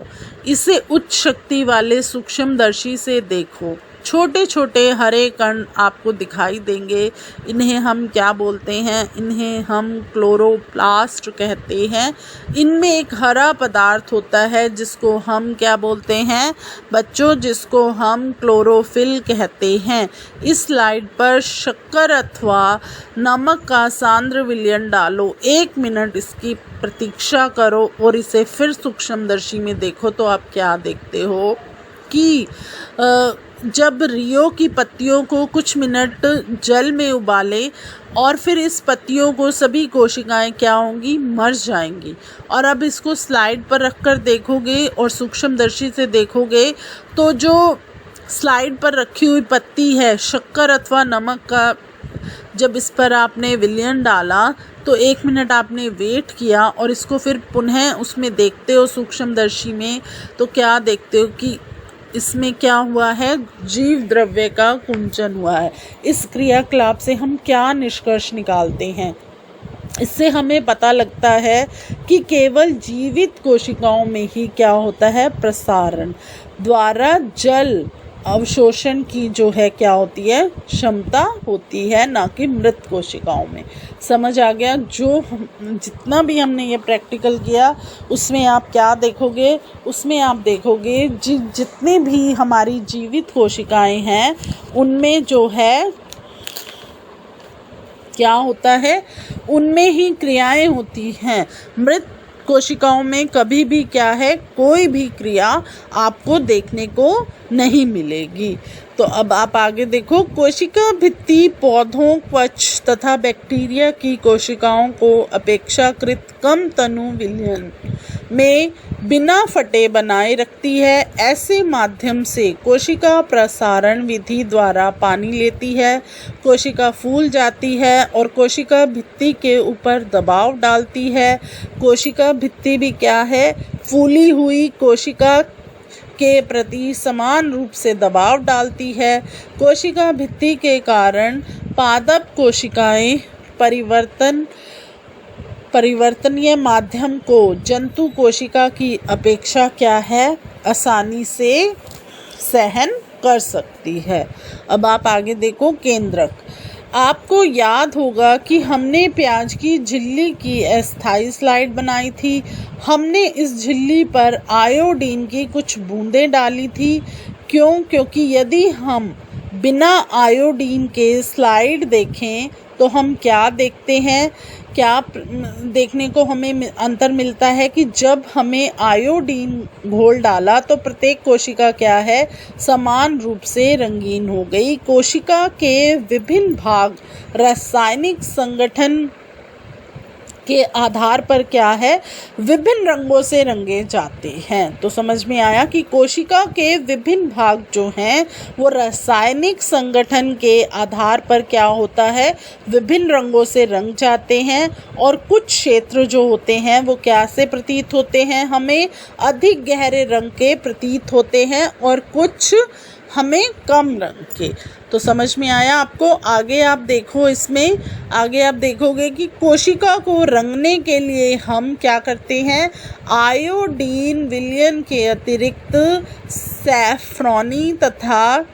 [SPEAKER 1] इसे उच्च शक्ति वाले सूक्ष्मदर्शी से देखो। छोटे छोटे हरे कण आपको दिखाई देंगे। इन्हें हम क्या बोलते हैं, इन्हें हम क्लोरोप्लास्ट कहते हैं। इनमें एक हरा पदार्थ होता है जिसको हम क्या बोलते हैं बच्चों, जिसको हम क्लोरोफिल कहते हैं। इस स्लाइड पर शक्कर अथवा नमक का सांद्र विलयन डालो। 1 मिनट इसकी प्रतीक्षा करो और इसे फिर सूक्ष्मदर्शी में देखो। तो आप क्या देखते हो कि जब रियो की पत्तियों को कुछ मिनट जल में उबालें और फिर इस पत्तियों को सभी कोशिकाएं क्या होंगी, मर जाएंगी। और अब इसको स्लाइड पर रखकर देखोगे और सूक्ष्मदर्शी से देखोगे तो जो स्लाइड पर रखी हुई पत्ती है शक्कर अथवा नमक का, जब इस पर आपने विलयन डाला तो 1 मिनट आपने वेट किया और इसको फिर पुनः उसमें देखते हो सूक्ष्मदर्शी में, तो क्या देखते हो कि इसमें क्या हुआ है, जीव द्रव्य का कुंचन हुआ है। इस क्रियाकलाप से हम क्या निष्कर्ष निकालते हैं? इससे हमें पता लगता है कि केवल जीवित कोशिकाओं में ही क्या होता है, प्रसारण द्वारा जल अवशोषण की जो है क्या होती है, क्षमता होती है, ना कि मृत कोशिकाओं में। समझ आ गया? जितना भी हमने ये प्रैक्टिकल किया उसमें आप क्या देखोगे, उसमें आप देखोगे जितने भी हमारी जीवित कोशिकाएं हैं उनमें जो है क्या होता है, उनमें ही क्रियाएं होती हैं। मृत कोशिकाओं में कभी भी क्या है, कोई भी क्रिया आपको देखने को नहीं मिलेगी। तो अब आप आगे देखो, कोशिका भित्ति पौधों, क्वच तथा बैक्टीरिया की कोशिकाओं को अपेक्षाकृत कम तनु विलयन में बिना फटे बनाए रखती है। ऐसे माध्यम से कोशिका प्रसारण विधि द्वारा पानी लेती है, कोशिका फूल जाती है और कोशिका भित्ति के ऊपर दबाव डालती है। कोशिका भित्ति भी क्या है, फूली हुई कोशिका के प्रति समान रूप से दबाव डालती है। कोशिका भित्ति के कारण पादप कोशिकाएं परिवर्तनीय माध्यम को जंतु कोशिका की अपेक्षा क्या है, आसानी से सहन कर सकती है। अब आप आगे देखो, केंद्रक। आपको याद होगा कि हमने प्याज की झिल्ली की अस्थायी स्लाइड बनाई थी। हमने इस झिल्ली पर आयोडीन की कुछ बूंदें डाली थी। क्यों? क्योंकि यदि हम बिना आयोडीन के स्लाइड देखें तो हम क्या देखते हैं, क्या देखने को हमें अंतर मिलता है कि जब हमें आयोडीन घोल डाला तो प्रत्येक कोशिका क्या है, समान रूप से रंगीन हो गई। कोशिका के विभिन्न भाग रासायनिक संगठन के आधार पर क्या है, विभिन्न रंगों से रंगे जाते हैं। तो समझ में आया कि कोशिका के विभिन्न भाग जो हैं वो रासायनिक संगठन के आधार पर क्या होता है, विभिन्न रंगों से रंग जाते हैं। और कुछ क्षेत्र जो होते हैं वो क्या से प्रतीत होते हैं, हमें अधिक गहरे रंग के प्रतीत होते हैं और कुछ हमें कम रंग के। तो समझ में आया आपको? आगे आप देखो, इसमें आगे आप देखोगे कि कोशिका को रंगने के लिए हम क्या करते हैं, आयोडीन विलयन के अतिरिक्त सैफरॉनी तथा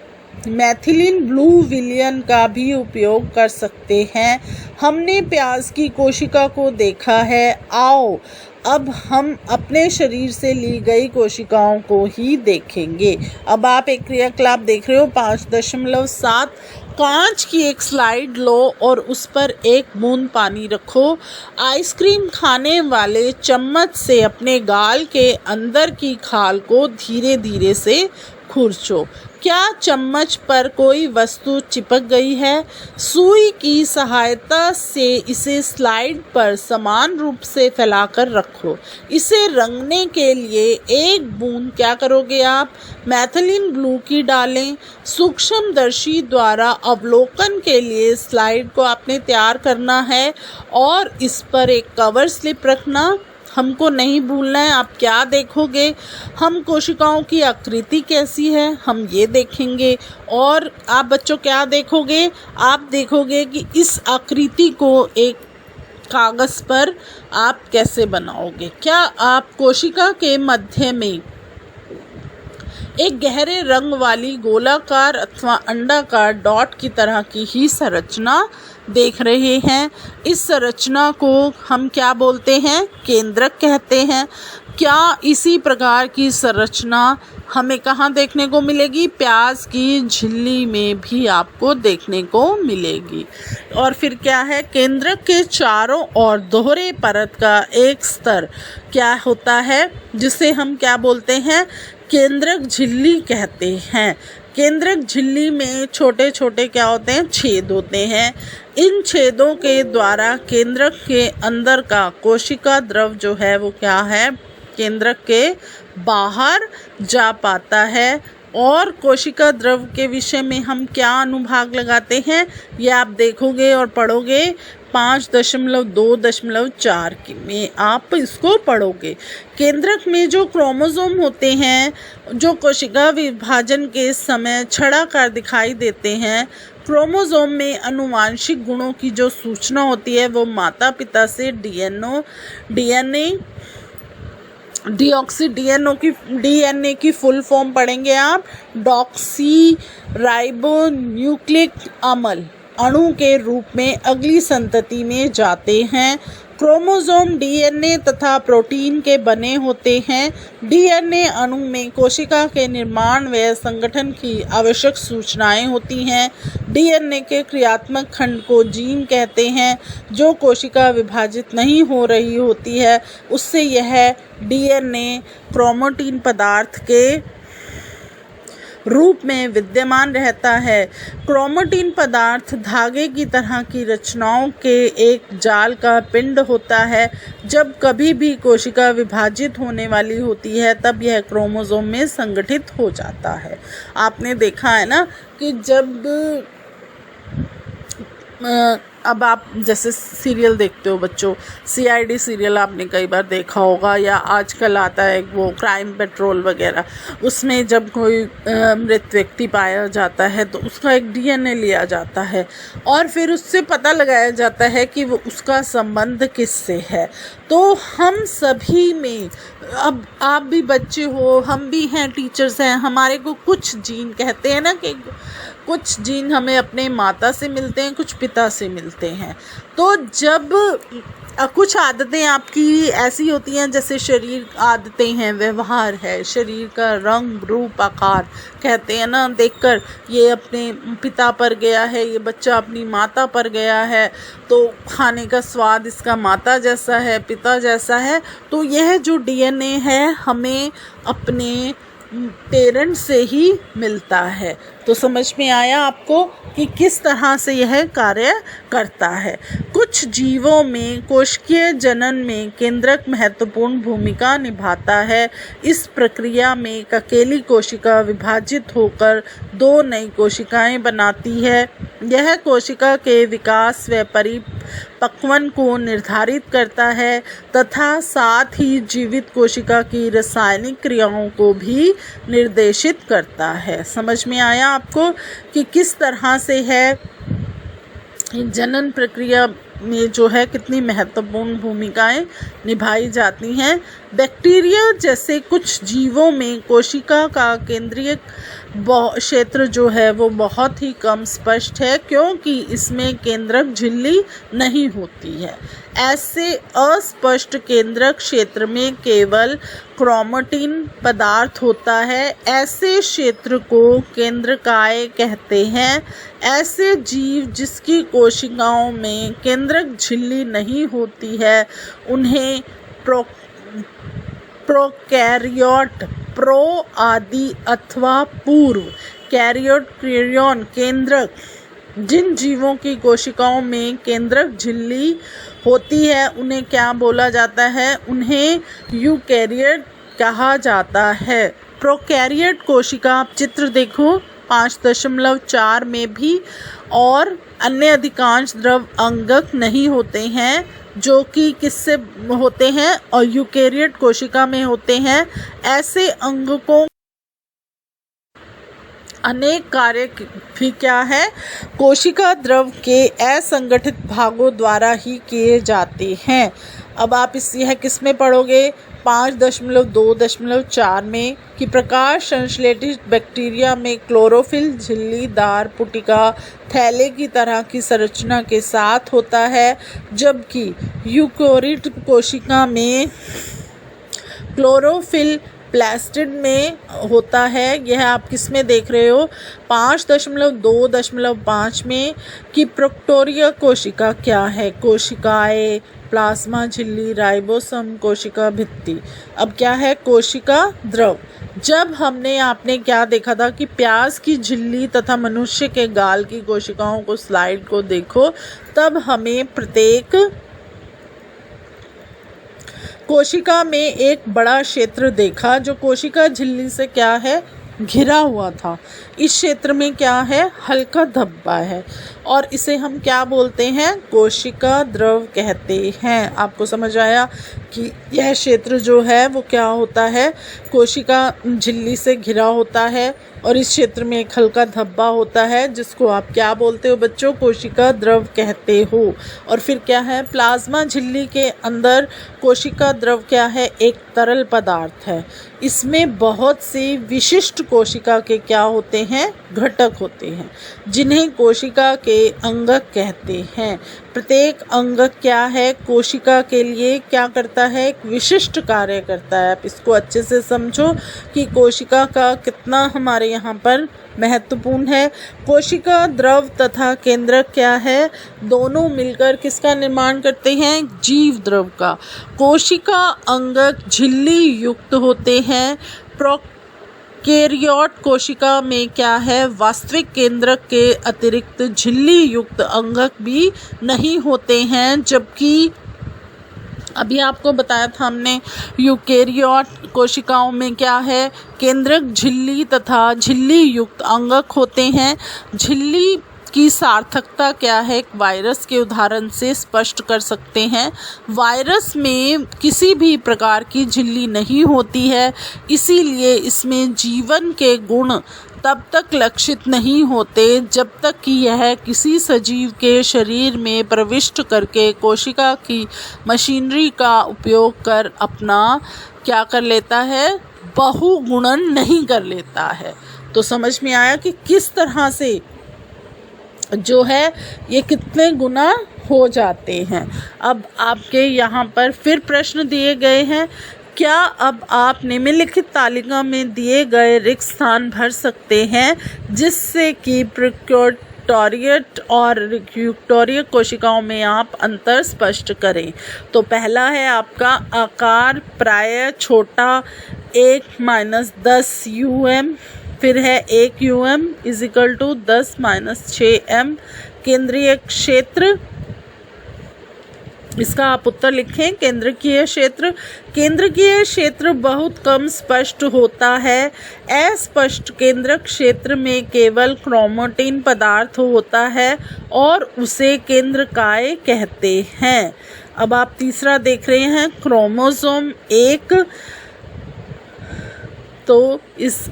[SPEAKER 1] मैथिलीन ब्लू विलयन का भी उपयोग कर सकते हैं। हमने प्याज की कोशिका को देखा है। आओ अब हम अपने शरीर से ली गई कोशिकाओं को ही देखेंगे। अब आप एक क्रियाकलाप देख रहे हो 5.7। कांच की एक स्लाइड लो और उस पर एक बूंद पानी रखो। आइसक्रीम खाने वाले चम्मच से अपने गाल के अंदर की खाल को धीरे धीरे से खुरचो। क्या चम्मच पर कोई वस्तु चिपक गई है? सुई की सहायता से इसे स्लाइड पर समान रूप से फैलाकर रखो। इसे रंगने के लिए एक बूंद क्या करोगे आप, मैथिलीन ब्लू की डालें। सूक्ष्मदर्शी द्वारा अवलोकन के लिए स्लाइड को आपने तैयार करना है और इस पर एक कवर स्लिप रखना। हमको नहीं भूलना है। आप क्या देखोगे, हम कोशिकाओं की आकृति कैसी है हम ये देखेंगे। और आप बच्चों क्या देखोगे, आप देखोगे कि इस आकृति को एक कागज़ पर आप कैसे बनाओगे। क्या आप कोशिका के मध्य में एक गहरे रंग वाली गोलाकार अथवा अंडाकार डॉट की तरह की ही संरचना देख रहे हैं? इस संरचना को हम क्या बोलते हैं, केंद्रक कहते हैं। क्या इसी प्रकार की संरचना हमें कहाँ देखने को मिलेगी, प्याज की झिल्ली में भी आपको देखने को मिलेगी। और फिर क्या है, केंद्रक के चारों ओर दोहरे परत का एक स्तर क्या होता है, जिसे हम क्या बोलते हैं, केंद्रक झिल्ली कहते हैं। केंद्रक झिल्ली में छोटे छोटे क्या होते हैं, छेद होते हैं। इन छेदों के द्वारा केंद्रक के अंदर का कोशिका द्रव जो है वो क्या है, केंद्रक के बाहर जा पाता है। और कोशिका द्रव के विषय में हम क्या अनुभाग लगाते हैं, ये आप देखोगे और पढ़ोगे। 5.2.4 में आप इसको पढ़ोगे। केंद्रक में जो क्रोमोसोम होते हैं, जो कोशिका विभाजन के समय छड़ाकार दिखाई देते हैं, क्रोमोसोम में आनुवांशिक गुणों की जो सूचना होती है वो माता पिता से डीएनए की फुल फॉर्म पढ़ेंगे आप, डॉक्सी राइबो न्यूक्लिक अणु के रूप में अगली संतति में जाते हैं। क्रोमोसोम डीएनए तथा प्रोटीन के बने होते हैं। डीएनए अणु में कोशिका के निर्माण व संगठन की आवश्यक सूचनाएं होती हैं। डीएनए के क्रियात्मक खंड को जीन कहते हैं। जो कोशिका विभाजित नहीं हो रही होती है उससे यह डीएनए क्रोमैटिन पदार्थ के रूप में विद्यमान रहता है। क्रोमैटिन पदार्थ धागे की तरह की रचनाओं के एक जाल का पिंड होता है। जब कभी भी कोशिका विभाजित होने वाली होती है तब यह क्रोमोसोम में संगठित हो जाता है। आपने देखा है ना कि जब अब आप जैसे सीरियल देखते हो बच्चों, सीआईडी सीरियल आपने कई बार देखा होगा, या आजकल आता है वो क्राइम पेट्रोल वगैरह, उसमें जब कोई मृत व्यक्ति पाया जाता है तो उसका एक डीएनए लिया जाता है और फिर उससे पता लगाया जाता है कि वो उसका संबंध किससे है। तो हम सभी में, अब आप भी बच्चे हो, हम भी हैं, टीचर्स हैं, हमारे को कुछ जीन कहते हैं ना कि कुछ जीन हमें अपने माता से मिलते हैं, कुछ पिता से मिलते हैं। तो जब कुछ आदतें आपकी ऐसी होती हैं, जैसे शरीर आदतें हैं, व्यवहार है, शरीर का रंग रूप आकार, कहते हैं ना देखकर ये अपने पिता पर गया है, ये बच्चा अपनी माता पर गया है, तो खाने का स्वाद इसका माता जैसा है, पिता जैसा है। तो यह जो डीएनए है हमें अपने पेरेंट्स से ही मिलता है। तो समझ में आया आपको कि किस तरह से यह कार्य करता है। कुछ जीवों में कोशिकीय जनन में केंद्रक महत्वपूर्ण भूमिका निभाता है। इस प्रक्रिया में अकेली कोशिका विभाजित होकर 2 नई कोशिकाएं बनाती है। यह कोशिका के विकास व परिपक्वन को निर्धारित करता है तथा साथ ही जीवित कोशिका की रासायनिक क्रियाओं को भी निर्देशित करता है। समझ में आया आपको कि किस तरह से है जनन प्रक्रिया में जो है कितनी महत्वपूर्ण भूमिकाएं निभाई जाती हैं। बैक्टीरिया जैसे कुछ जीवों में कोशिका का केंद्रीय क्षेत्र जो है वो बहुत ही कम स्पष्ट है, क्योंकि इसमें केंद्रक झिल्ली नहीं होती है। ऐसे अस्पष्ट केंद्रक क्षेत्र में केवल क्रोमैटिन पदार्थ होता है। ऐसे क्षेत्र को केंद्रकाय कहते हैं। ऐसे जीव जिसकी कोशिकाओं में केंद्रक झिल्ली नहीं होती है उन्हें प्रोकैरियोट, प्रो आदि अथवा पूर्व कैरियोट क्रियन केंद्रक, जिन जीवों की कोशिकाओं में केंद्रक झिल्ली होती है उन्हें क्या बोला जाता है? उन्हें यूकैरियोट कहा जाता है। प्रोकैरियोट कोशिका, आप चित्र देखो 5.4 में भी, और अन्य अधिकांश द्रव अंगक नहीं होते हैं, जो कि किससे होते हैं और यूकैरियोट कोशिका में होते हैं। ऐसे अंगकों अनेक कार्य भी क्या है? कोशिका द्रव के असंगठित भागों द्वारा ही किए जाते हैं। अब आप यह किस में पढ़ोगे? 5.2.4 में कि प्रकाश संश्लेषित बैक्टीरिया में क्लोरोफिल झिल्लीदार पुटिका थैले की तरह की संरचना के साथ होता है, जबकि यूकैरियोट कोशिका में क्लोरोफिल प्लास्टिड में होता है। यह आप किस में देख रहे हो? 5.2.5 में कि प्रोकैरियोटिक कोशिका क्या है? कोशिकाएं, प्लाज्मा झिल्ली, राइबोसोम, कोशिका भित्ति। अब क्या है? कोशिका द्रव। जब हमने आपने क्या देखा था कि प्याज की झिल्ली तथा मनुष्य के गाल की कोशिकाओं को स्लाइड को देखो, तब हमें प्रत्येक कोशिका में एक बड़ा क्षेत्र देखा जो कोशिका झिल्ली से क्या है? घिरा हुआ था। इस क्षेत्र में क्या है, हल्का धब्बा है और इसे हम क्या बोलते हैं, कोशिका द्रव कहते हैं। आपको समझ आया कि यह क्षेत्र जो है वो क्या होता है, कोशिका झिल्ली से घिरा होता है और इस क्षेत्र में एक हल्का धब्बा होता है जिसको आप क्या बोलते हो बच्चों, कोशिका द्रव कहते हो। और फिर क्या है, प्लाज्मा झिल्ली के अंदर कोशिका द्रव क्या है, एक तरल पदार्थ है। इसमें बहुत से विशिष्ट कोशिका के क्या होते हैं, घटक होते हैं, जिन्हें कोशिका के अंगक कहते हैं। प्रत्येक अंगक क्या है, कोशिका के लिए क्या करता है, एक विशिष्ट कार्य करता है। आप इसको अच्छे से समझो कि कोशिका का कितना हमारे यहाँ पर महत्वपूर्ण है। कोशिका द्रव तथा केंद्रक क्या है, दोनों मिलकर किसका निर्माण करते हैं, जीव द्रव का। कोशिका अंगक झिल्ली युक्त होते हैं। प्रोकैरियोट कोशिका में क्या है, वास्तविक केंद्रक के अतिरिक्त झिल्ली युक्त अंगक भी नहीं होते हैं, जबकि अभी आपको बताया था हमने यूकेरियोट कोशिकाओं में क्या है, केंद्रक झिल्ली तथा झिल्ली युक्त अंगक होते हैं। झिल्ली की सार्थकता क्या है, एक वायरस के उदाहरण से स्पष्ट कर सकते हैं। वायरस में किसी भी प्रकार की झिल्ली नहीं होती है, इसीलिए इसमें जीवन के गुण तब तक लक्षित नहीं होते जब तक कि यह किसी सजीव के शरीर में प्रविष्ट करके कोशिका की मशीनरी का उपयोग कर अपना क्या कर लेता है, बहुगुणन नहीं कर लेता है। तो समझ में आया कि किस तरह से जो है ये कितने गुना हो जाते हैं। अब आपके यहाँ पर फिर प्रश्न दिए गए हैं। क्या अब आप निम्नलिखित तालिका में दिए गए रिक्त स्थान भर सकते हैं जिससे कि प्रोकैरियोट और यूकेरियोट कोशिकाओं में आप अंतर स्पष्ट करें। तो पहला है आपका आकार प्राय छोटा 1-10 UM, फिर है 1 UM = 10-6 M। केंद्रीय क्षेत्र, इसका आप उत्तर लिखें, केंद्रकीय क्षेत्र। केंद्रकीय क्षेत्र बहुत कम स्पष्ट होता है। अस्पष्ट केंद्रक क्षेत्र में केवल क्रोमैटिन पदार्थ होता है और उसे केंद्रकाय कहते हैं। अब आप तीसरा देख रहे हैं, क्रोमोसोम 1, तो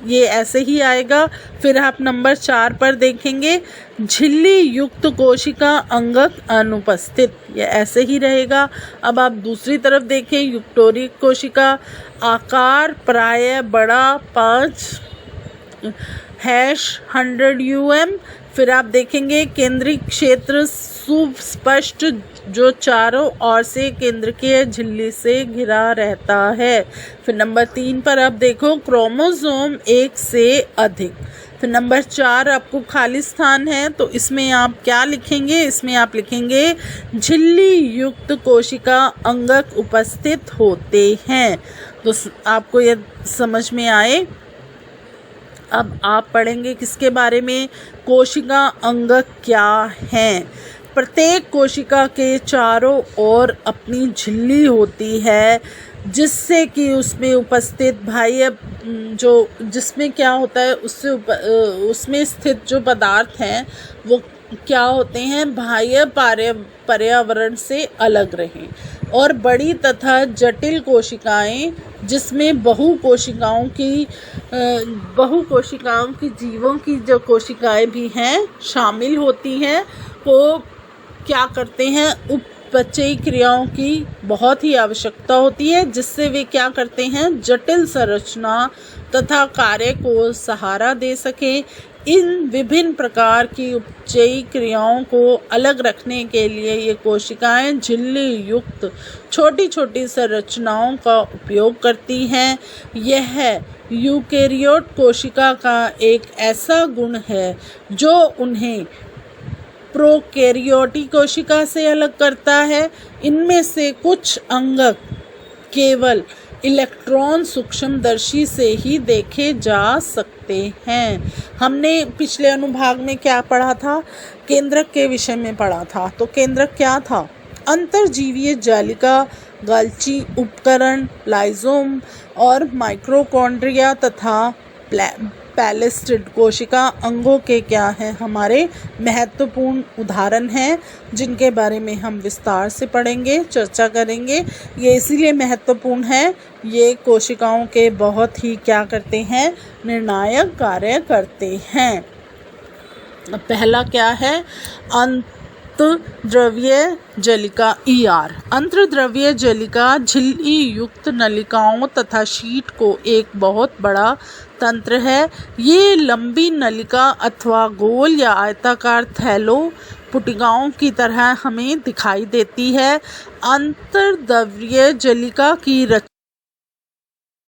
[SPEAKER 1] ये ऐसे ही आएगा। फिर आप नंबर 4 पर देखेंगे, झिल्ली युक्त कोशिका अंगक अनुपस्थित, ये ऐसे ही रहेगा। अब आप दूसरी तरफ देखें, यूकेरियोट कोशिका आकार प्राय बड़ा 5-100 UM। फिर आप देखेंगे केंद्रीय क्षेत्र सुस्पष्ट जो चारों ओर से केंद्रकीय झिल्ली से घिरा रहता है। फिर नंबर 3 पर आप देखो, क्रोमोसोम 1 से अधिक। फिर नंबर 4 आपको खाली स्थान है, तो इसमें आप क्या लिखेंगे, इसमें आप लिखेंगे झिल्ली युक्त कोशिका अंगक उपस्थित होते हैं। तो आपको ये समझ में आए। अब आप पढ़ेंगे किसके बारे में, कोशिका अंगक क्या हैं। प्रत्येक कोशिका के चारों ओर अपनी झिल्ली होती है जिससे कि उसमें उपस्थित बाह्य जो जिसमें क्या होता है उसमें स्थित जो पदार्थ हैं वो क्या होते हैं, बाह्य पर्यावरण से अलग रहें। और बड़ी तथा जटिल कोशिकाएं जिसमें बहु कोशिकाओं की जीवों की जो कोशिकाएं भी हैं शामिल होती हैं, वो क्या करते हैं, उपचयी क्रियाओं की बहुत ही आवश्यकता होती है जिससे वे क्या करते हैं, जटिल संरचना तथा कार्य को सहारा दे सकें। इन विभिन्न प्रकार की उपचयी क्रियाओं को अलग रखने के लिए ये कोशिकाएं झिल्ली युक्त छोटी छोटी संरचनाओं का उपयोग करती हैं। यह यूकेरियोट कोशिका का एक ऐसा गुण है जो उन्हें प्रोकैरियोटिक कोशिका से अलग करता है। इनमें से कुछ अंगक केवल इलेक्ट्रॉन सूक्ष्मदर्शी से ही देखे जा सकते हैं। हमने पिछले अनुभाग में क्या पढ़ा था, केंद्रक के विषय में पढ़ा था। तो केंद्रक क्या था, अंतर्जीवीय जालिका, गाल्ची उपकरण, लाइजोम और माइक्रोकॉन्ड्रिया तथा पैलेस्टिड कोशिका अंगों के क्या हैं, हमारे महत्वपूर्ण उदाहरण हैं, जिनके बारे में हम विस्तार से पढ़ेंगे, चर्चा करेंगे। ये इसीलिए महत्वपूर्ण है, ये कोशिकाओं के बहुत ही क्या करते हैं, निर्णायक कार्य करते हैं। पहला क्या है, अंतर्द्रव्य जलिका ER। अंतर्द्रव्य जलिका झिल्ली युक्त नलिकाओं तथा शीट को एक बहुत बड़ा तंत्र है। ये लंबी नलिका अथवा गोल या आयताकार थैलो पुटिकाओं की तरह हमें दिखाई देती है। अंतर्द्रव्य जलिका की